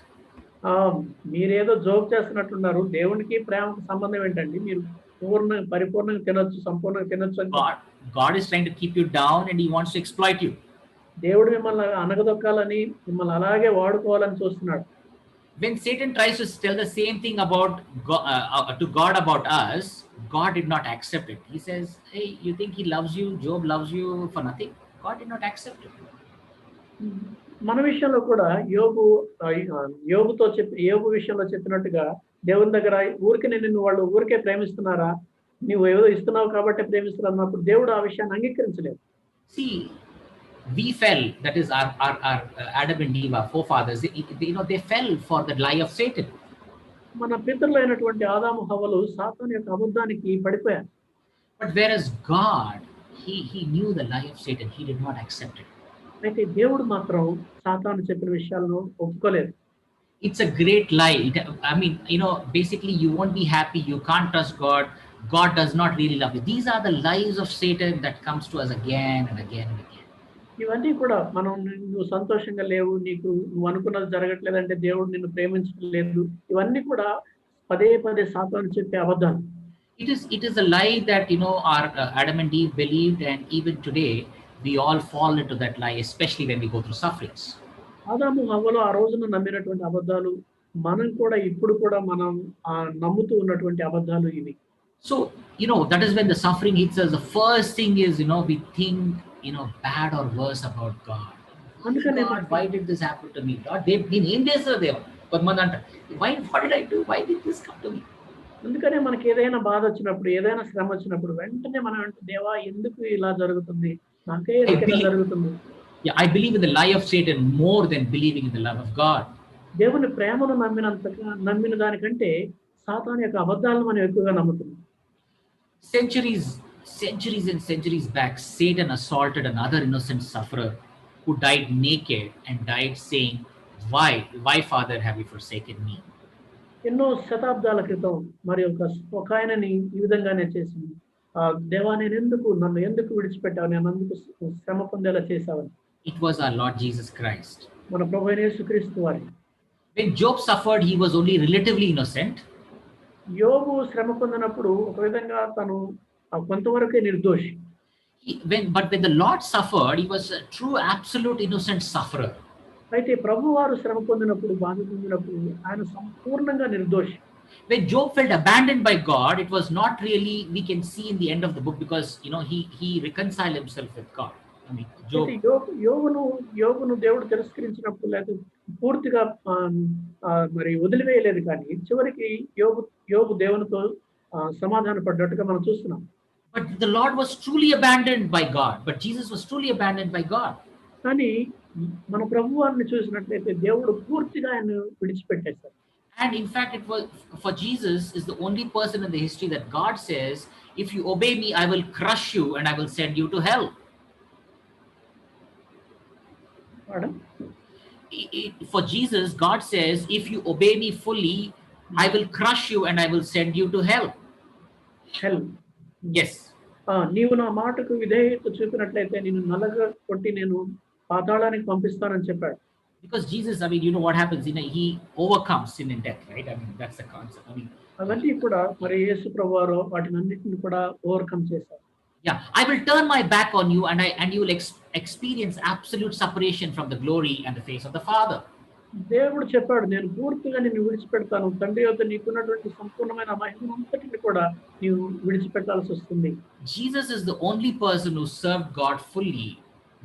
S2: మీరేదో జోక్ చేస్తున్నట్టున్నారు, దేవునికి ప్రేమకు సంబంధం ఏంటండి? మీరు పరిపూర్ణంగా తినొచ్చు, సంపూర్ణంగా తినొచ్చు అని.
S1: God is trying to keep you down and he wants to exploit you.
S2: దేవుడు మిమ్మల్ని అనగదొక్కాలని, మిమ్మల్ని అలాగే వాడుకోవాలని చూస్తున్నాడు.
S1: When Satan tries to tell the same thing about to God about us, God did not accept it. He says, hey, you think he loves you, Job loves you for nothing? God did not accept it.
S2: మన విషయంలో కూడా యోబు విషయంలో చెప్పినట్టుగా, దేవుని దగ్గర ఊరికే నిన్ను వాళ్ళు ఊరికే ప్రేమిస్తున్నారా, నువ్వు ఏదో ఇస్తున్నావు కాబట్టి ప్రేమిస్తున్నారు అన్నప్పుడు దేవుడు ఆ విషయాన్ని అంగీకరించలేదు.
S1: See, we fell, that is our Adam and Eve, our forefathers, they fell for the lie of Satan.
S2: మన పితరులైనటువంటి ఆదాము హవ్వలు సాతాను యొక్క అబద్ధానికి పడిపోయారు.
S1: But whereas God, he knew the lie of Satan, he did not accept it.
S2: అయితే దేవుడు మాత్రం సాతాను చెప్పిన విషయాలను ఒప్పుకోలేదు.
S1: It's a great lie. I mean, basically you won't be happy, you can't trust God, God does not really love you. These are the lies of Satan that comes to us again and again and again.
S2: ఇవన్నీ కూడా నువ్వు సంతోషంగా లేవు, నువ్వు అనుకున్నది జరగట్లేదంటే దేవుడు నిన్ను ప్రేమించలేదు, ఇవన్నీ కూడా పదే పదే సాతాను చెప్పే అబద్ధాలు.
S1: It is a lie that our Adam and Eve believed, and even today we all fall into that lie, especially when we go through sufferings.
S2: ఆదాము హవ్వలు ఆ రోజున నమ్మినటువంటి అబద్ధాలు, మనం కూడా ఇప్పుడు కూడా మనం నమ్ముతూ ఉన్నటువంటి అబద్ధాలు ఇవి.
S1: So that is when the suffering hits us. The first thing is we think bad or worse about God. Why did this happen to me? God, నేను ఏం చేశారు దేవా? కొంతమంది అంటారు, what did I do? Why did this come to me?
S2: అందుకనే మనకి ఏదైనా బాధ వచ్చినప్పుడు, ఏదైనా శ్రమ వచ్చినప్పుడు వెంటనే మనం అంటే, దేవా ఎందుకు ఇలా జరుగుతుంది, నాకే ఇలా జరుగుతుంది.
S1: Yeah, I believe in the lie of Satan more than believing in the love of God.
S2: దేవుని ప్రేమను నమ్మిన దానికంటే సాతాను యొక్క అబద్ధాలను మనం ఎక్కువగా నమ్ముతున్నాం.
S1: Centuries and centuries back, Satan assaulted another innocent sufferer who died naked and died saying, why Father have you forsaken me?
S2: ఎన్నో శతాబ్దాల క్రితం మరి ఒక ఆయనని ఈ విధంగానే చేసింది, దేవా నన్ను ఎందుకు విడిచిపెట్టావు, నేను అందుకు శ్రమ పొందేలా చేశావని.
S1: It was our Lord Jesus Christ.
S2: మన ప్రభువైన యేసుక్రీస్తు వారి.
S1: When Job suffered, he was only relatively innocent.
S2: యోబు శ్రమ పొందినప్పుడు ఒక విధంగా తను కొంతవరకే నిర్దోషి.
S1: But when the Lord suffered, he was a true absolute innocent sufferer.
S2: అయితే ప్రభువారు శ్రమ పొందినప్పుడు, బాధ పొందినప్పుడు ఆయన సంపూర్ణంగా నిర్దోషి.
S1: When Job felt abandoned by God, it was not really, we can see in the end of the book, because he reconciled himself with God. I mean, యోబును దేవుడు తిరస్కరించినప్పుడు లేదా పూర్తిగా మరి వదిలివేయలేదు, కానీ చివరికి యోబు దేవునితో సమాధాన పడ్డట్టుగా మనం చూస్తున్నాం. But the Lord was truly abandoned by God. But Jesus was truly abandoned by God.
S2: కానీ మన ప్రభువారిని చూసినట్లయితే దేవుడు పూర్తిగా ఆయన విడిచిపెట్టేశారు.
S1: And in fact, it was for Jesus is the only person in the history that God says, if you obey me, I will crush you and I will send you to hell. For Jesus, God says, if you obey me fully, I will crush you and I will send you to hell.
S2: Hell.
S1: Yes.
S2: నీవు నా మాటకు విధేయత చూపినట్లయితే నిన్ను నల్లగా కొట్టి నేను పాతాళానికి పంపిస్తానని చెప్పాడు.
S1: Because Jesus, what happens? He overcomes sin and death, right? That's the concept.
S2: అవన్నీ కూడా మరి యేసు ప్రభువారు వాటినన్నిటిని కూడా ఓవర్కమ్ చేశారు.
S1: Yeah, I will turn my back on you, and you will experience absolute separation from the glory and the face of the Father.
S2: దేవుడు చెప్పాడు, నేను పూర్తిగా నిన్ను విడిచిపెడతాను, తండ్రి యొద్ద నీకున్నటువంటి సంపూర్ణమైన మహిమంతటిని కూడా నీవు విడిచిపెట్టాల్సి వస్తుంది.
S1: Jesus is the only person who served God fully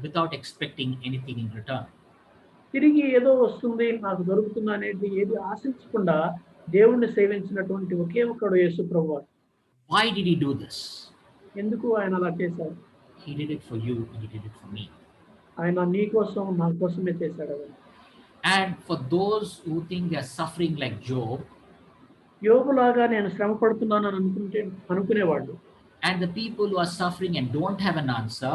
S1: without expecting anything in return.
S2: తిరిగి ఏదో వస్తుంది నాకు దొరుకుతుంది అనేది ఏది ఆశించకుండా దేవుణ్ణి సేవించినటువంటి ఒకే ఒక్కడు యేసు ప్రభువారు.
S1: Why did he do this?
S2: ఎందుకు ఆయన అలా చేశారు?
S1: He did it for you, and he did it for me.
S2: ఆయన నీ కోసం నా కోసమే చేశాడు అవన్నీ.
S1: And for those who think they are suffering like Job,
S2: యోబులాగా నేను శ్రమ పడుతున్నాను అని అనుకునేవాళ్ళు,
S1: and the people who are suffering and don't have an answer,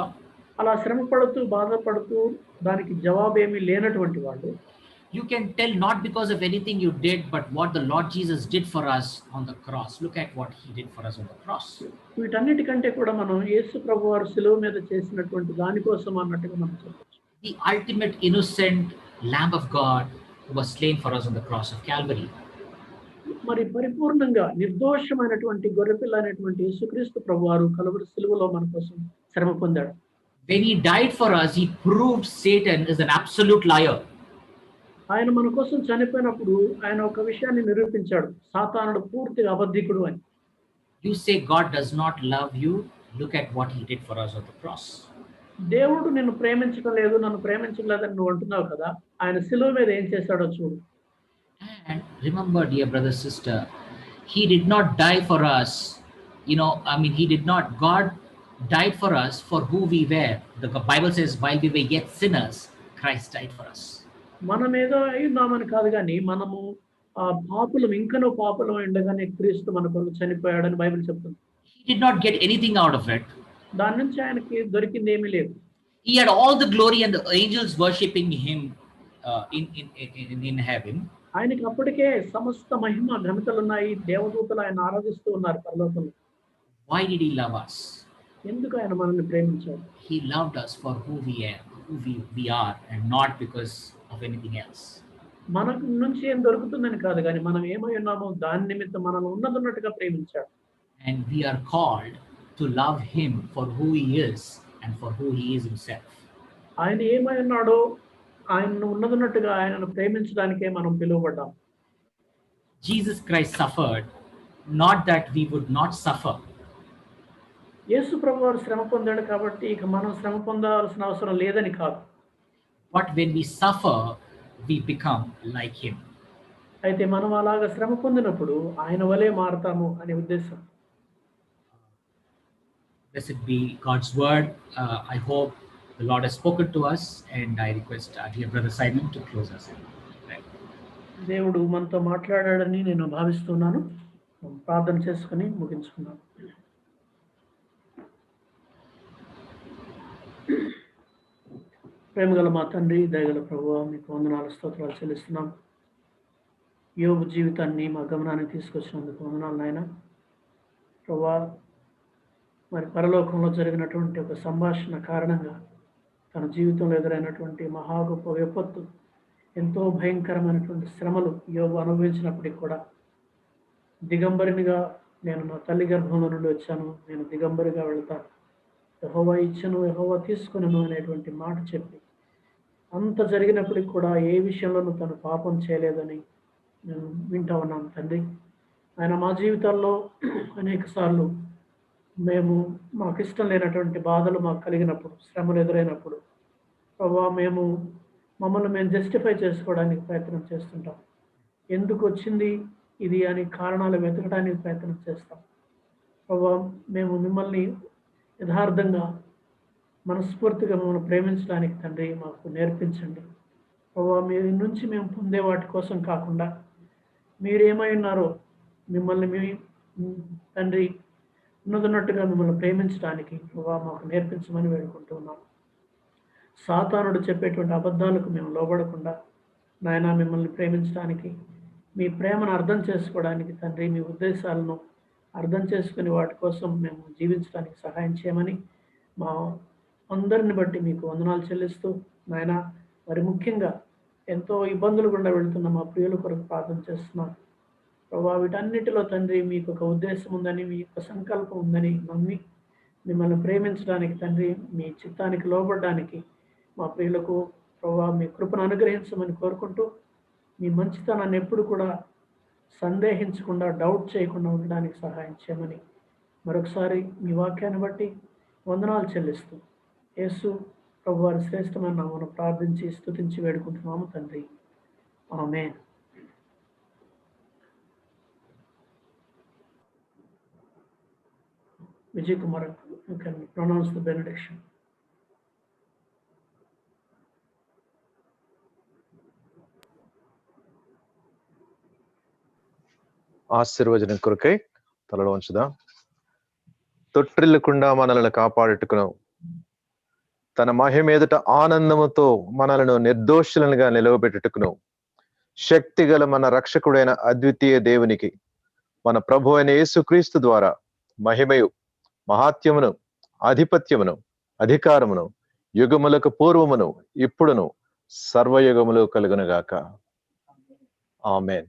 S2: అలా శ్రమ పడుతూ బాధపడుతూ దానికి జవాబు ఏమీ లేనటువంటి వాళ్ళు,
S1: you can tell not because of anything you did, but what the Lord Jesus did for us on the cross. Look at what he did for us on the cross.
S2: వీటన్నిటికంటే కూడా మనం యేసు ప్రభువారు శిలువ మీద చేసినటువంటి దానికోసం అన్నట్టుగా మనం చెప్పచ్చు.
S1: The ultimate innocent Lamb of God who was slain for us on the cross of Calvary.
S2: మరి పరిపూర్ణంగా నిర్దోషమైనటువంటి గొర్రెపిల్ల అనేటువంటి యేసుక్రీస్తు ప్రభువారు కలువరి శిలువలో మన కోసం శ్రమ పొందాడు.
S1: When he died for us, he proved Satan is an absolute liar.
S2: ఆయన మన కోసం చనిపోయినప్పుడు ఆయన ఒక విషయాన్ని నిరూపించాడు, సాతానుడు పూర్తిగా అబద్ధికుడు అని.
S1: You say God does not love you, look at what he did for us on the cross.
S2: దేవుడు నిన్ను ప్రేమించడం లేదు, నన్ను ప్రేమించలేదని నువ్వు అంటున్నావు కదా, ఆయన శిలువ మీద ఏం చేశాడో చూడు.
S1: And remember, dear brother, sister, he did not die for us. God died for us for who we were. The Bible says, while we were yet sinners, Christ died for us.
S2: మనం ఏదో అయ్యున్నామని కాదు కానీ మనము పాపులం, ఇంకనూ పాపులం ఉండగానే క్రీస్తు మన కొరకు చనిపోయాడని బైబిల్ చెప్తుంది.
S1: He did not get anything out of it.
S2: దాని నుంచి ఆయనకి దొరికింది ఏమీ లేదు.
S1: He had all the glory and the angels worshipping him in heaven.
S2: ఆయనకి అప్పటికే సమస్త మహిమ ఘనతలు ఉన్నాయి, దేవదూతలు ఆయన ఆరాధిస్తూ ఉన్నారు పరలోకంలో.
S1: Why did he love us?
S2: ఎందుకు ఆయన మనల్ని ప్రేమించాడు?
S1: He loved us for who we are, and not because of anything else.
S2: మనకు నుంచి ఏం దొరుకుతుందని కాదు కానీ మనం ఏమై ఉన్నామో దాని నిమిత్తం మనల్ని ఉన్నట్టుగా ప్రేమించాడు.
S1: And we are called to love him for who he is and for who he is himself.
S2: ఆయన ఏమై ఉన్నాడో ఆయనను ఉన్నట్టుగా ఆయనను ప్రేమించడానికే మనం పిలువబడ్డాం.
S1: Jesus Christ suffered not that we would not suffer.
S2: యేసు ప్రభువారు శ్రమ పొందాడు కాబట్టి ఇక మనం శ్రమ పొందాల్సిన అవసరం లేదని కాదు.
S1: But when we suffer, we become like him.
S2: అయితే మనం అలాగా శ్రమ పొందినప్పుడు ఆయన వలే మారతాము అనే ఉద్దేశం.
S1: Blessed be God's word. I hope the Lord has spoken to us, and I request dear brother Simon to close us in.
S2: దేవుడు మనతో మాట్లాడాడని నేను భావిస్తున్నాను. ప్రార్థన చేసుకుని ముగించుకున్నాను. ప్రేమగల మా తండ్రి, దయగల ప్రభువా, మీకు వందనాలు స్తోత్రాలు చెల్లిస్తున్నాం. యోబు జీవితాన్ని మా గమనాన్ని తీసుకొచ్చినందుకు వందనాలు నాయన. ప్రభువా, మరి పరలోకంలో జరిగినటువంటి ఒక సంభాషణ కారణంగా తన జీవితంలో ఎదురైనటువంటి మహా గొప్ప విపత్తు, ఎంతో భయంకరమైనటువంటి శ్రమలు యోబు అనుభవించినప్పటికీ కూడా దిగంబరినిగా నేను నా తల్లి గర్భంలో నుండి వచ్చాను, నేను దిగంబరిగా వెళ్తాను, యెహోవా ఇచ్చెను యెహోవా తీసుకొనెను అనేటువంటి మాట చెప్పి అంత జరిగినప్పటికి కూడా ఏ విషయంలోనూ తను పాపం చేయలేదని నేను వింటా ఉన్నాను తండ్రి. ఆయన మా జీవితాల్లో అనేక సార్లు మేము మాకు ఇష్టం లేనటువంటి బాధలు మాకు కలిగినప్పుడు, శ్రమలు ఎదురైనప్పుడు ప్రభువా మమ్మల్ని మేము జస్టిఫై చేసుకోవడానికి ప్రయత్నం చేస్తుంటాం. ఎందుకు వచ్చింది ఇది అని కారణాలు వెతకడానికి ప్రయత్నం చేస్తాం. ప్రభువా, మేము మిమ్మల్ని యథార్థంగా మనస్ఫూర్తిగా మిమ్మల్ని ప్రేమించడానికి తండ్రి మాకు నేర్పించండి. ప్రభువా, మీ నుంచి మేము పొందే వాటి కోసం కాకుండా మీరేమై ఉన్నారో మిమ్మల్ని మీ తండ్రి ఉన్నట్టుగా మిమ్మల్ని ప్రేమించడానికి ప్రభువా మాకు నేర్పించమని వేడుకుంటున్నాం. సాతానుడు చెప్పేటువంటి అబద్ధాలకు మేము లోబడకుండా నాయన మిమ్మల్ని ప్రేమించడానికి, మీ ప్రేమను అర్థం చేసుకోవడానికి తండ్రి, మీ ఉద్దేశాలను అర్థం చేసుకుని వాటి కోసం మేము జీవించడానికి సహాయం చేయమని మా అందరిని బట్టి మీకు వందనాలు చెల్లిస్తూ నాయన, మరి ముఖ్యంగా ఎంతో ఇబ్బందులు గుండా వెళ్తున్న మా ప్రియుల కొరకు ప్రార్థన చేస్తున్నాం. ప్రభా వీటన్నిటిలో తండ్రి మీకు ఒక ఉద్దేశం ఉందని, మీ యొక్క సంకల్పం ఉందని నమ్మి మిమ్మల్ని ప్రేమించడానికి తండ్రి, మీ చిత్తానికి లోబడడానికి మా ప్రియులకు ప్రభా మీ కృపను అనుగ్రహించమని కోరుకుంటూ, మీ మంచితనాన్ని ఎప్పుడు కూడా సందేహించకుండా, డౌట్ చేయకుండా ఉండడానికి సహాయం చేయమని మరొకసారి మీ వాక్యాన్ని బట్టి వందనాలు చెల్లిస్తూ యేసు ప్రభు వారి శ్రేష్టమైన నామమున ప్రార్థించి స్తుతించి వేడుకుంటున్నాము తండ్రి. ఆమేన్. Vijay Kumar, you can pronounce the benediction.
S3: ఆశీర్వచనం కొరకై తలలో ఉంచుదాం. తొట్టిల్లకుండా మనలను కాపాడుటకును, తన మహిమ ఎదుట ఆనందముతో మనలను నిర్దోషులనుగా నిలవబెట్టుటకును శక్తి గల మన రక్షకుడైన అద్వితీయ దేవునికి, మన ప్రభు అయిన యేసుక్రీస్తు ద్వారా మహిమయు, మహాత్యమును, ఆధిపత్యమును, అధికారమును యుగములకు పూర్వమును ఇప్పుడును సర్వయుగములు కలుగునుగాక. ఆమేన్.